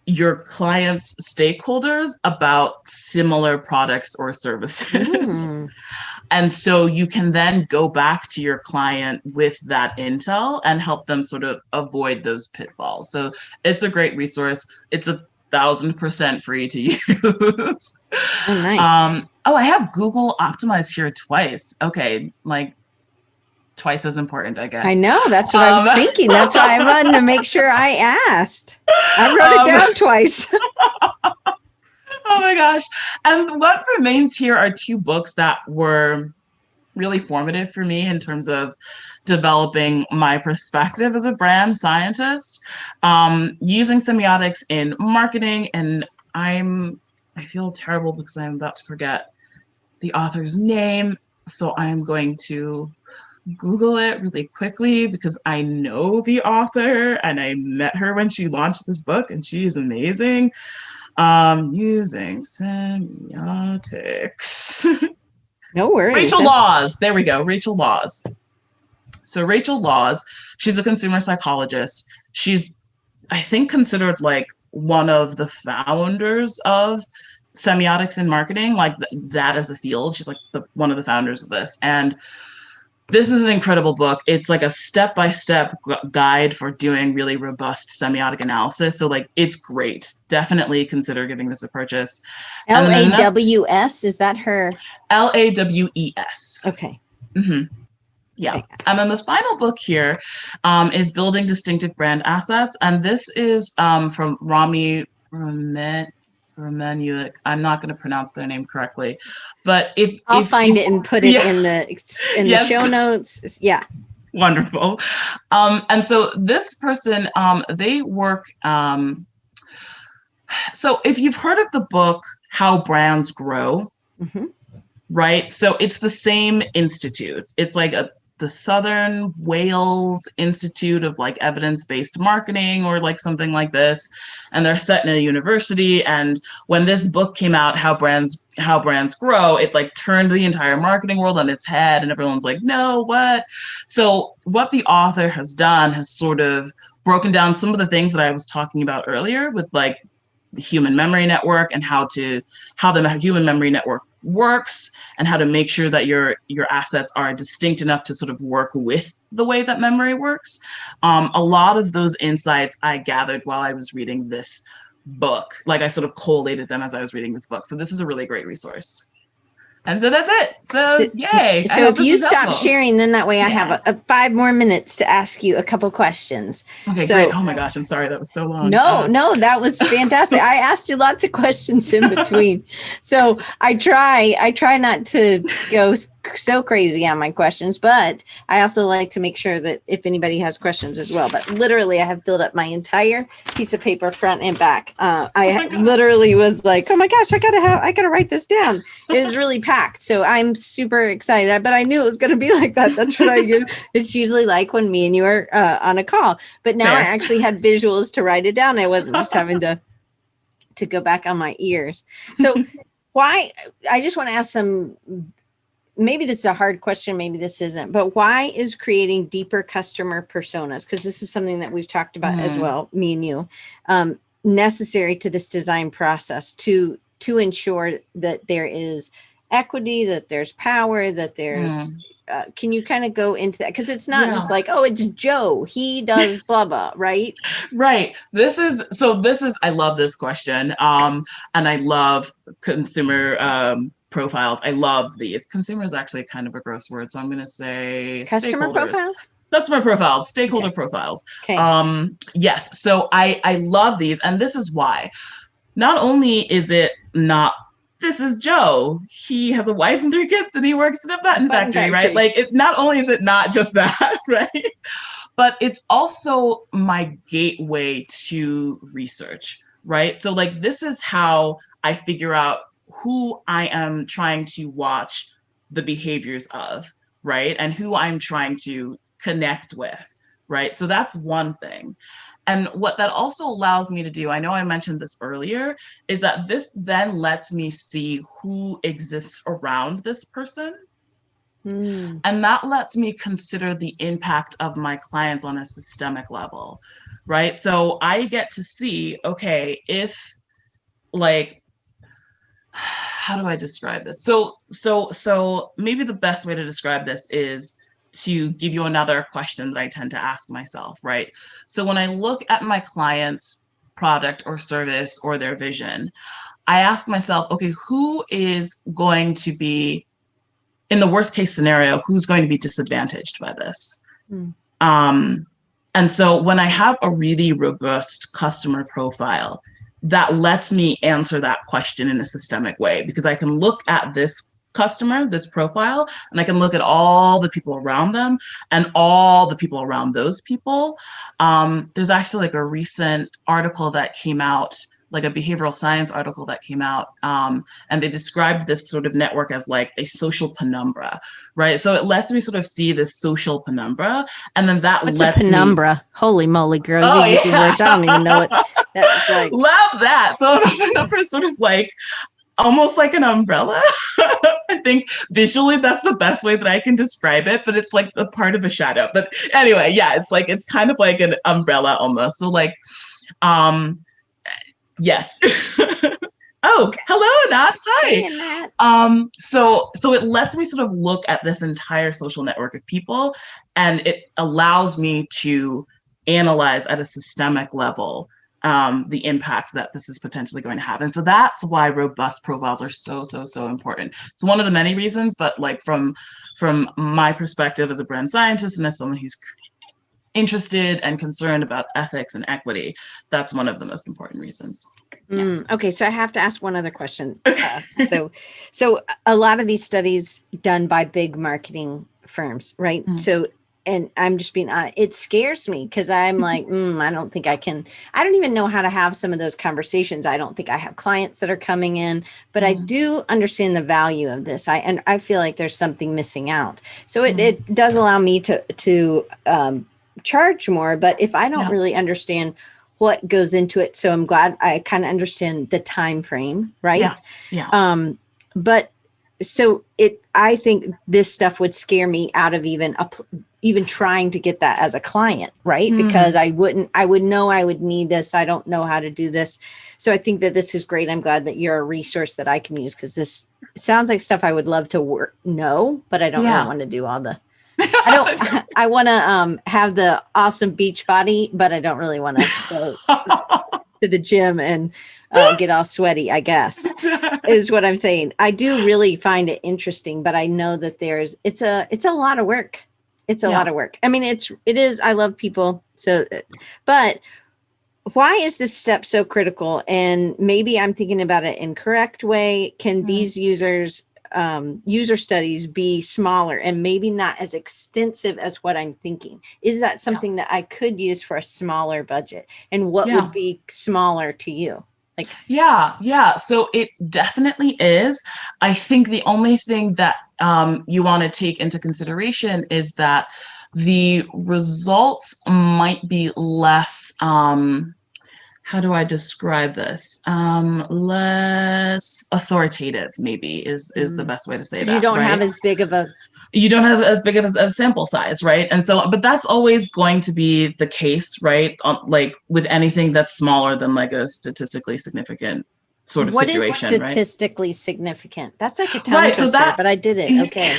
Speaker 2: your clients' stakeholders about similar products or services.
Speaker 1: Mm.
Speaker 2: And so you can then go back to your client with that intel and help them sort of avoid those pitfalls. So it's a great resource. It's 1,000% free to use.
Speaker 1: Oh, nice.
Speaker 2: Oh, I have Google Optimize here twice. Okay, like twice as important, I guess.
Speaker 1: I know. That's what I was thinking. That's why I wanted to make sure I asked. I wrote it down twice.
Speaker 2: Oh my gosh. And what remains here are two books that were really formative for me in terms of developing my perspective as a brand scientist, using semiotics in marketing. And I feel terrible because I'm about to forget the author's name. So I'm going to Google it really quickly because I know the author and I met her when she launched this book and she is amazing. Using semiotics.
Speaker 1: No worries.
Speaker 2: Rachel Laws. There we go. Rachel Laws. So Rachel Laws, she's a consumer psychologist. She's, I think, considered like one of the founders of semiotics in marketing, like that as a field. She's like one of the founders of this. And this is an incredible book. It's like a step-by-step guide for doing really robust semiotic analysis. So like, it's great. Definitely consider giving this a purchase.
Speaker 1: LAWS, is that her?
Speaker 2: LAWES.
Speaker 1: Okay.
Speaker 2: Mm-hmm. Yeah. Okay. And then the final book here is Building Distinctive Brand Assets. And this is from Rami Romanuik. I'm not going to pronounce their name correctly, but
Speaker 1: I'll find it and put it in the show notes. Yeah.
Speaker 2: Wonderful. And so this person, they work. So if you've heard of the book, How Brands Grow, mm-hmm. right? So it's the same institute. It's like the Southern Wales Institute of like evidence-based marketing or like something like this. And they're set in a university. And when this book came out, How Brands Grow, it like turned the entire marketing world on its head. And everyone's like, no, what? So what the author has done has sort of broken down some of the things that I was talking about earlier with like the human memory network and how the human memory network works and how to make sure that your assets are distinct enough to sort of work with the way that memory works. A lot of those insights I gathered while I was reading this book. Like I sort of collated them as I was reading this book. So this is a really great resource. And so that's it. So yay.
Speaker 1: So if you stop sharing, then that way I have 5 more minutes to ask you a couple questions.
Speaker 2: Okay, great. Oh my gosh, I'm sorry. That was so long.
Speaker 1: No, that was fantastic. I asked you lots of questions in between. So I try not to go so crazy on my questions, but I also like to make sure that if anybody has questions as well. But literally I have filled up my entire piece of paper front and back. I literally was like, oh my gosh, I gotta write this down. It is really packed. So I'm super excited, but I knew it was going to be like that. That's what it's usually like when me and you are on a call, but now I actually had visuals to write it down. I wasn't just having to go back on my ears. So why, I just want to ask maybe this is a hard question, maybe this isn't, but why is creating deeper customer personas, because this is something that we've talked about as well, me and you, necessary to this design process to ensure that there is equity, that there's power, that there's, can you kind of go into that? Because it's not just like, oh, it's Joe, he does blah, blah, right?
Speaker 2: Right. I love this question. And I love consumer profiles. I love these. Consumer is actually kind of a gross word. So I'm going to say
Speaker 1: customer profiles?
Speaker 2: Customer profiles, stakeholder profiles.
Speaker 1: Okay.
Speaker 2: Yes. So I love these. And this is why. Not only is it not, this is Joe, he has a wife and 3 kids and he works in a button factory, right? Like not only is it not just that, right? But it's also my gateway to research, right? So like, this is how I figure out who I am trying to watch the behaviors of, right? And who I'm trying to connect with, right? So that's one thing. And what that also allows me to do, I know I mentioned this earlier, is that this then lets me see who exists around this person. And that lets me consider the impact of my clients on a systemic level, right? So I get to see, okay, if like, how do I describe this? So maybe the best way to describe this is to give you another question that I tend to ask myself, right? So when I look at my client's product or service or their vision, I ask myself, okay, who is going to be, in the worst case scenario, who's going to be disadvantaged by this?
Speaker 1: Mm.
Speaker 2: And so when I have a really robust customer profile, that lets me answer that question in a systemic way, because I can look at this customer, this profile, and I can look at all the people around them and all the people around those people. There's actually like a recent article that came out, like a behavioral science article that came out, and they described this sort of network as like a social penumbra, right? So it lets me sort of see this social penumbra, and then that
Speaker 1: What's
Speaker 2: lets
Speaker 1: a penumbra? Holy moly, girl!
Speaker 2: Oh,
Speaker 1: You're using words I don't even know what that's like.
Speaker 2: Love that. So a penumbra is sort of like almost like an umbrella. I think visually that's the best way that I can describe it, but it's like a part of a shadow. But anyway, yeah, it's kind of like an umbrella almost. So like, yes. Oh,
Speaker 1: Okay.
Speaker 2: hello, Nat. Hi.
Speaker 1: Hey, Nat.
Speaker 2: So it lets me sort of look at this entire social network of people, and it allows me to analyze at a systemic level the impact that this is potentially going to have. And so that's why robust profiles are so important. It's one of the many reasons, but like from my perspective as a brand scientist and as someone who's interested and concerned about ethics and equity, that's one of the most important reasons. Yeah.
Speaker 1: Okay, so I have to ask one other question. So a lot of these studies done by big marketing firms, right?
Speaker 2: Mm.
Speaker 1: So, and I'm just being honest, it scares me because I'm like, I don't think I can. I don't even know how to have some of those conversations. I don't think I have clients that are coming in, but I do understand the value of this. I feel like there's something missing out. So it does allow me to charge more. But if I don't really understand what goes into it, so I'm glad I kind of understand the time frame, right?
Speaker 2: Yeah.
Speaker 1: But so I think this stuff would scare me out of even trying to get that as a client, right? Because I would know I would need this. I don't know how to do this. So I think that this is great. I'm glad that you're a resource that I can use, because this sounds like stuff I would love to know, but I don't really want to do all the, I want to have the awesome beach body, but I don't really want to go to the gym and get all sweaty, I guess, is what I'm saying. I do really find it interesting, but I know that it's a lot of work. It's a lot of work. I mean, it is, I love people. So, but why is this step so critical? And maybe I'm thinking about it incorrect way. Can these user studies be smaller and maybe not as extensive as what I'm thinking? Is that something that I could use for a smaller budget? And what would be smaller to you? Like,
Speaker 2: So it definitely is. I think the only thing that you want to take into consideration is that the results might be less, how do I describe this? Less authoritative, maybe is the best way to say that.
Speaker 1: You don't have as big of a
Speaker 2: sample size, right? And so, but that's always going to be the case, right? Like with anything that's smaller than like a statistically significant sort of situation.
Speaker 1: What is statistically significant? That's like a tongue
Speaker 2: Right,
Speaker 1: twister,
Speaker 2: so
Speaker 1: but I did it. Okay.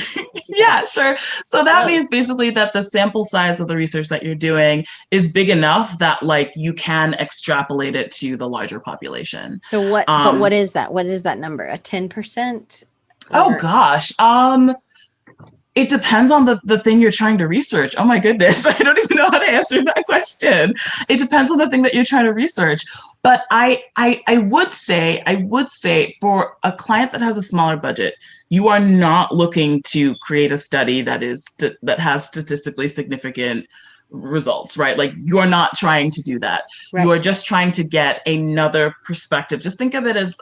Speaker 2: Yeah, sure. So that means basically that the sample size of the research that you're doing is big enough that like you can extrapolate it to the larger population.
Speaker 1: So but what is that? What is that number? A 10%?
Speaker 2: Oh gosh. It depends on the thing you're trying to research. Oh my goodness. I don't even know how to answer that question. It depends on the thing that you're trying to research. But I would say for a client that has a smaller budget, you are not looking to create a study that has statistically significant results, right? Like you are not trying to do that. Right. You are just trying to get another perspective. Just think of it as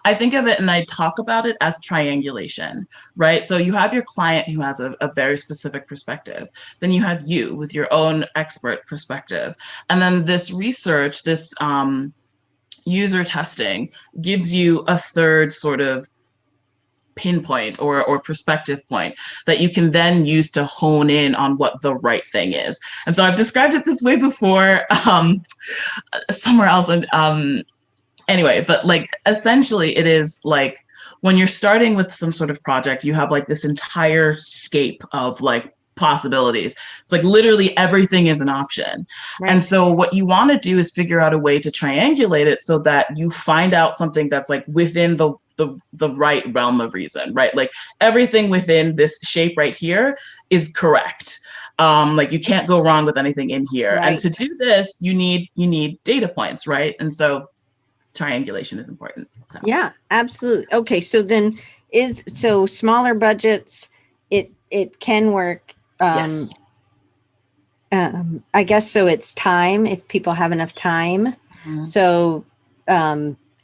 Speaker 2: I think of it and I talk about it as triangulation, right? So you have your client who has a very specific perspective. Then you have you with your own expert perspective. And then this research, this user testing gives you a third sort of pinpoint or perspective point that you can then use to hone in on what the right thing is. And so I've described it this way before somewhere else. And anyway, but like essentially it is like when you're starting with some sort of project, you have like this entire scape of like possibilities. It's like literally everything is an option. Right. And so what you want to do is figure out a way to triangulate it so that you find out something that's like within the right realm of reason, right? Like everything within this shape right here is correct. Like you can't go wrong with anything in here. Right. And to do this, you need data points, right? And so triangulation is important. So.
Speaker 1: Yeah, absolutely. Okay, so then smaller budgets, it can work.
Speaker 2: Yes.
Speaker 1: I guess so. It's time if people have enough time. Mm-hmm. So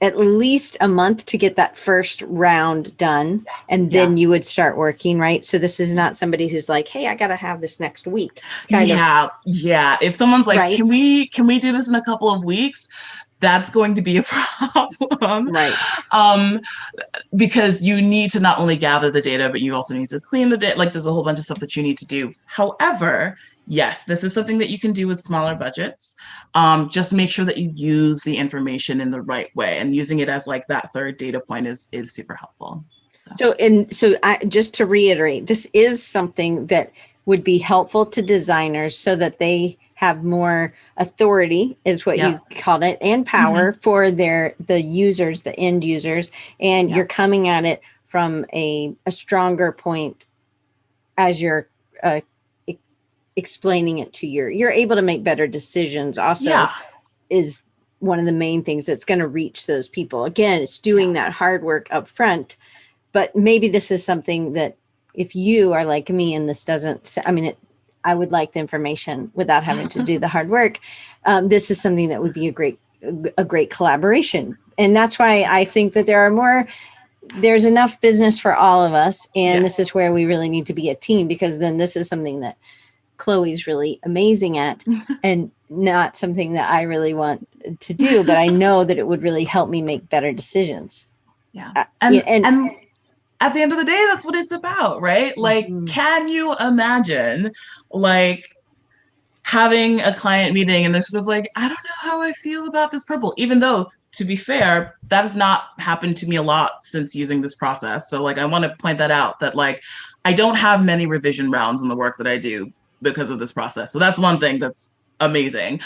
Speaker 1: at least a month to get that first round done, and then you would start working, right? So this is not somebody who's like, "Hey, I got to have this next week."
Speaker 2: Yeah. If someone's like, right? "Can we do this in a couple of weeks?" That's going to be a problem,
Speaker 1: right?
Speaker 2: Because you need to not only gather the data, but you also need to clean the data. Like there's a whole bunch of stuff that you need to do. However, yes, this is something that you can do with smaller budgets. Just make sure that you use the information in the right way, and using it as like that third data point is super helpful.
Speaker 1: So just to reiterate, this is something that would be helpful to designers so that they have more authority, is what you called it, and power for the users, the end users. And you're coming at it from a stronger point as you're explaining it to you're able to make better decisions. Also is one of the main things that's going to reach those people. Again, it's doing that hard work up front, but maybe this is something that if you are like me and this doesn't, I would like the information without having to do the hard work. This is something that would be a great collaboration. And that's why I think that there's enough business for all of us. And this is where we really need to be a team, because then this is something that Chloe's really amazing at and not something that I really want to do, but I know that it would really help me make better decisions.
Speaker 2: Yeah. And at the end of the day, that's what it's about, right? Like, can you imagine like having a client meeting and they're sort of like, I don't know how I feel about this purple, even though, to be fair, that has not happened to me a lot since using this process. So like, I want to point that out, that like, I don't have many revision rounds in the work that I do because of this process. So that's one thing that's amazing.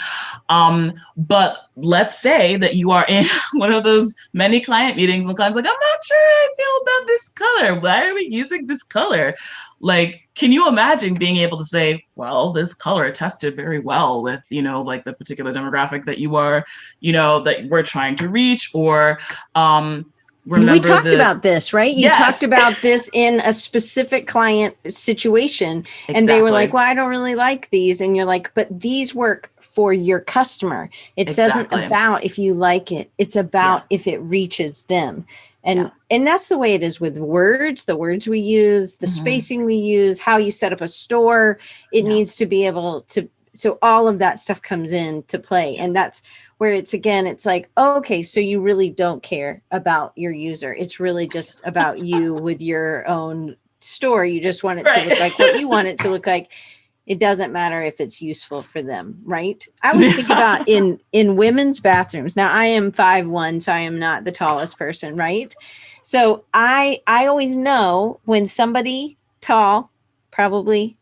Speaker 2: But let's say that you are in one of those many client meetings and the client's like, I'm not sure I feel about this color. Why are we using this color? Like, can you imagine being able to say, well, this color tested very well with, like the particular demographic that you are, that we're trying to reach, or,
Speaker 1: we talked about this, right? You talked about this in a specific client situation, and they were like, well, I don't really like these. And you're like, but these work for your customer. It doesn't about if you like it. It's about if it reaches them. And that's the way it is with words, the words we use, the spacing we use, how you set up a store. It needs to be able to, so all of that stuff comes in to play. And that's where it's like, oh, okay, so you really don't care about your user. It's really just about you with your own store. You just want it to look like what you want it to look like. It doesn't matter if it's useful for them, right? I was thinking about in women's bathrooms. Now, I am 5'1", so I am not the tallest person, right? So I always know when somebody tall, probably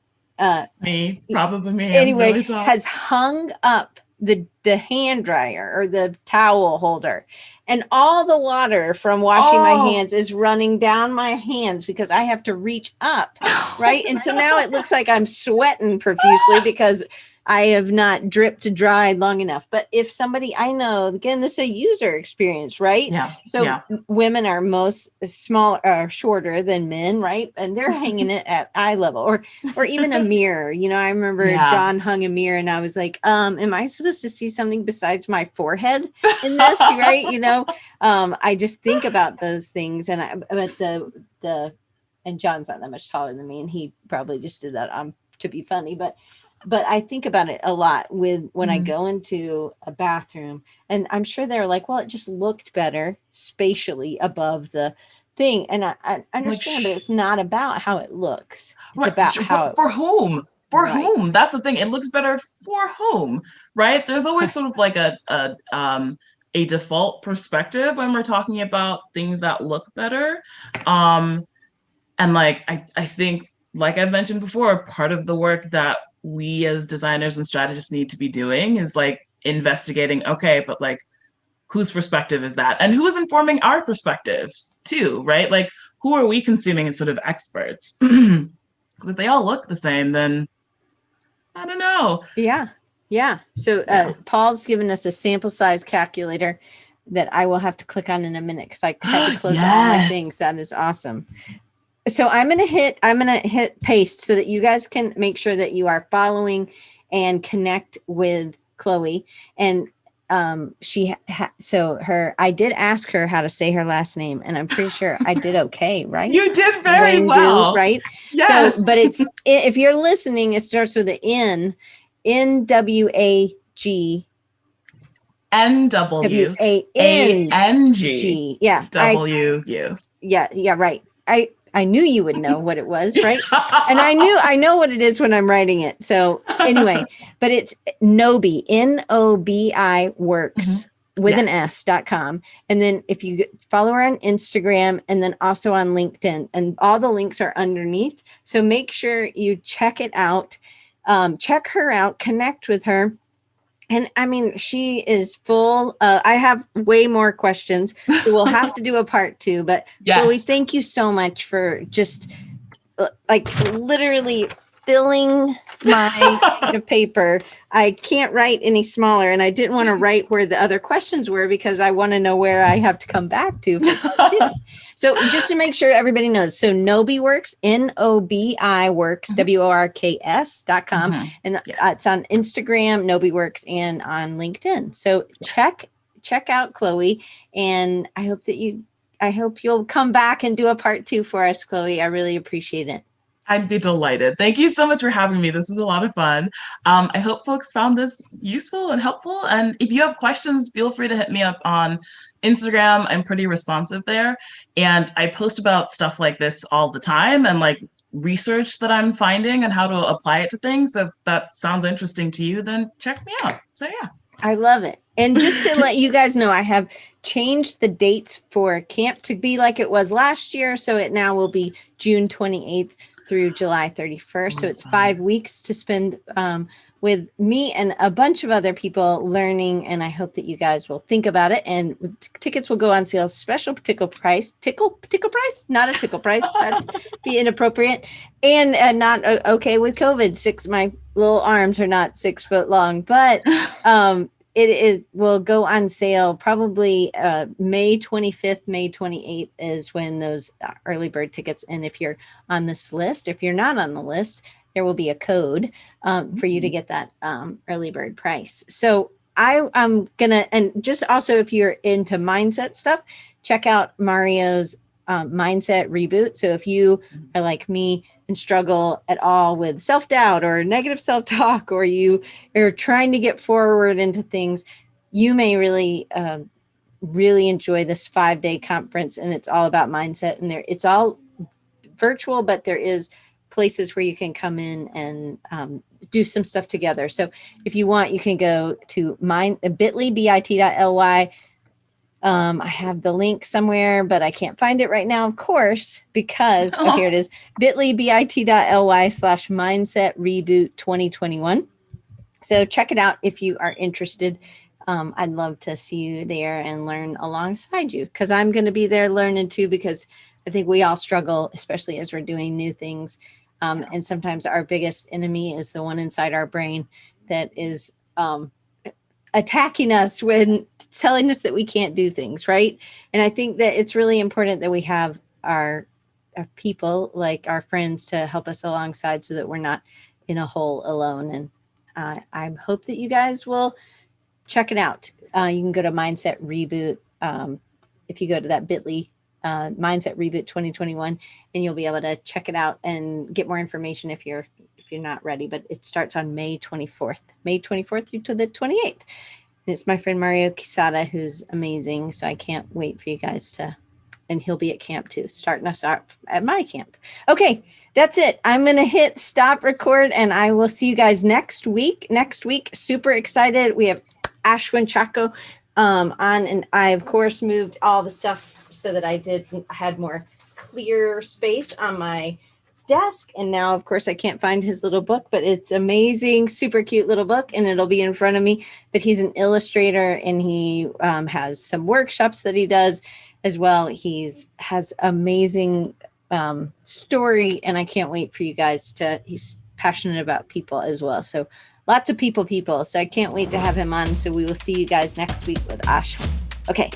Speaker 2: me.
Speaker 1: Anyway, really has hung up the hand dryer or the towel holder, and all the water from washing my hands is running down my hands because I have to reach up, right? And so now it looks like I'm sweating profusely because I have not dripped dried long enough. But if somebody I know, again, this is a user experience, right?
Speaker 2: Yeah.
Speaker 1: So women are most shorter than men, right? And they're hanging it at eye level, or even a mirror. I remember John hung a mirror, and I was like, am I supposed to see something besides my forehead in this, right? I just think about those things, and and John's not that much taller than me, and he probably just did that to be funny, but I think about it a lot when I go into a bathroom, and I'm sure they're like, well, it just looked better spatially above the thing. And I
Speaker 2: Like,
Speaker 1: understand, but it's not about how it looks. It's
Speaker 2: right,
Speaker 1: about how
Speaker 2: for whom? For
Speaker 1: right.
Speaker 2: whom? That's the thing. It looks better for whom, right? There's always sort of like a default perspective when we're talking about things that look better. And like I think, like I've mentioned before, part of the work that we as designers and strategists need to be doing is like investigating, okay, but like whose perspective is that? And who is informing our perspectives too, right? Like who are we consuming as sort of experts? Because if they all look the same, then I don't know.
Speaker 1: Yeah. Yeah. So
Speaker 2: Yeah.
Speaker 1: Paul's given us a sample size calculator that I will have to click on in a minute because I had to close all my things.
Speaker 2: Yes.
Speaker 1: That is awesome. So I'm gonna hit paste so that you guys can make sure that you are following and connect with Chloe. And I did ask her how to say her last name, and I'm pretty sure I did okay, right?
Speaker 2: You did very
Speaker 1: Nwangwu,
Speaker 2: well.
Speaker 1: right?
Speaker 2: Yes.
Speaker 1: So, but if you're listening, it starts with an Nwang.
Speaker 2: Nwang.
Speaker 1: Yeah.
Speaker 2: W.
Speaker 1: Yeah, right. I knew you would know what it was, right? And I know what it is when I'm writing it. So anyway, but it's Nobi, Nobi works with an S.com. And then if you follow her on Instagram and then also on LinkedIn, and all the links are underneath. So make sure you check it out, check her out, connect with her. And I mean, she is full. I have way more questions, so we'll have to do a part 2. But
Speaker 2: Yes.
Speaker 1: Chloe, thank you so much for just like literally filling my paper. I can't write any smaller, and I didn't want to write where the other questions were because I want to know where I have to come back to. So just to make sure everybody knows, so Nobi works, Nobi works, WORKS.com. And it's on Instagram, Nobi works, and on LinkedIn. So check out Chloe. And I hope you'll come back and do a part 2 for us, Chloe. I really appreciate it.
Speaker 2: I'd be delighted. Thank you so much for having me. This is a lot of fun. I hope folks found this useful and helpful. And if you have questions, feel free to hit me up on Instagram. I'm pretty responsive there. And I post about stuff like this all the time and like research that I'm finding and how to apply it to things. So if that sounds interesting to you, then check me out. So yeah.
Speaker 1: I love it. And just to let you guys know, I have changed the dates for camp to be like it was last year. So it now will be June 28th through July 31st. So it's 5 weeks to spend with me and a bunch of other people learning. And I hope that you guys will think about it. And tickets will go on sale, special tickle price, not a tickle price. That'd be inappropriate and not okay with COVID. My little arms are not 6 foot long, but will go on sale probably May 25th, May 28th is when those early bird tickets. And if you're on this list, if you're not on the list, there will be a code for you to get that early bird price. So I'm gonna, and just also if you're into mindset stuff, check out Mario's mindset reboot. So if you are like me and struggle at all with self-doubt or negative self-talk, or you are trying to get forward into things, you may really enjoy this 5-day conference. And it's all about mindset, and it's all virtual, but there is places where you can come in and do some stuff together. So if you want, you can go to bit.ly. I have the link somewhere, but I can't find it right now, of course, because here it is, bit.ly/mindset reboot 2021. So check it out if you are interested. I'd love to see you there and learn alongside you, because I'm going to be there learning too, because I think we all struggle, especially as we're doing new things. And sometimes our biggest enemy is the one inside our brain that is attacking us when telling us that we can't do things, right? And I think that it's really important that we have our people, like our friends, to help us alongside so that we're not in a hole alone. And I hope that you guys will check it out. You can go to Mindset Reboot. If you go to that bit.ly, Mindset Reboot 2021, and you'll be able to check it out and get more information if you're not ready. But it starts on May 24th through to the 28th. And it's my friend Mario Quesada, who's amazing. So I can't wait for you guys to and he'll be at camp too, starting us out at my camp. Okay, that's it. I'm going to hit stop record, and I will see you guys next week. Next week, super excited. We have Ashwin Chaco on, and I, of course, moved all the stuff so that I had more clear space on my desk. And now, of course, I can't find his little book, but it's amazing, super cute little book, and it'll be in front of me. But he's an illustrator, and he has some workshops that he does as well. Has amazing story, and I can't wait for you guys he's passionate about people as well. So lots of people. So I can't wait to have him on. So we will see you guys next week with Ash. Okay.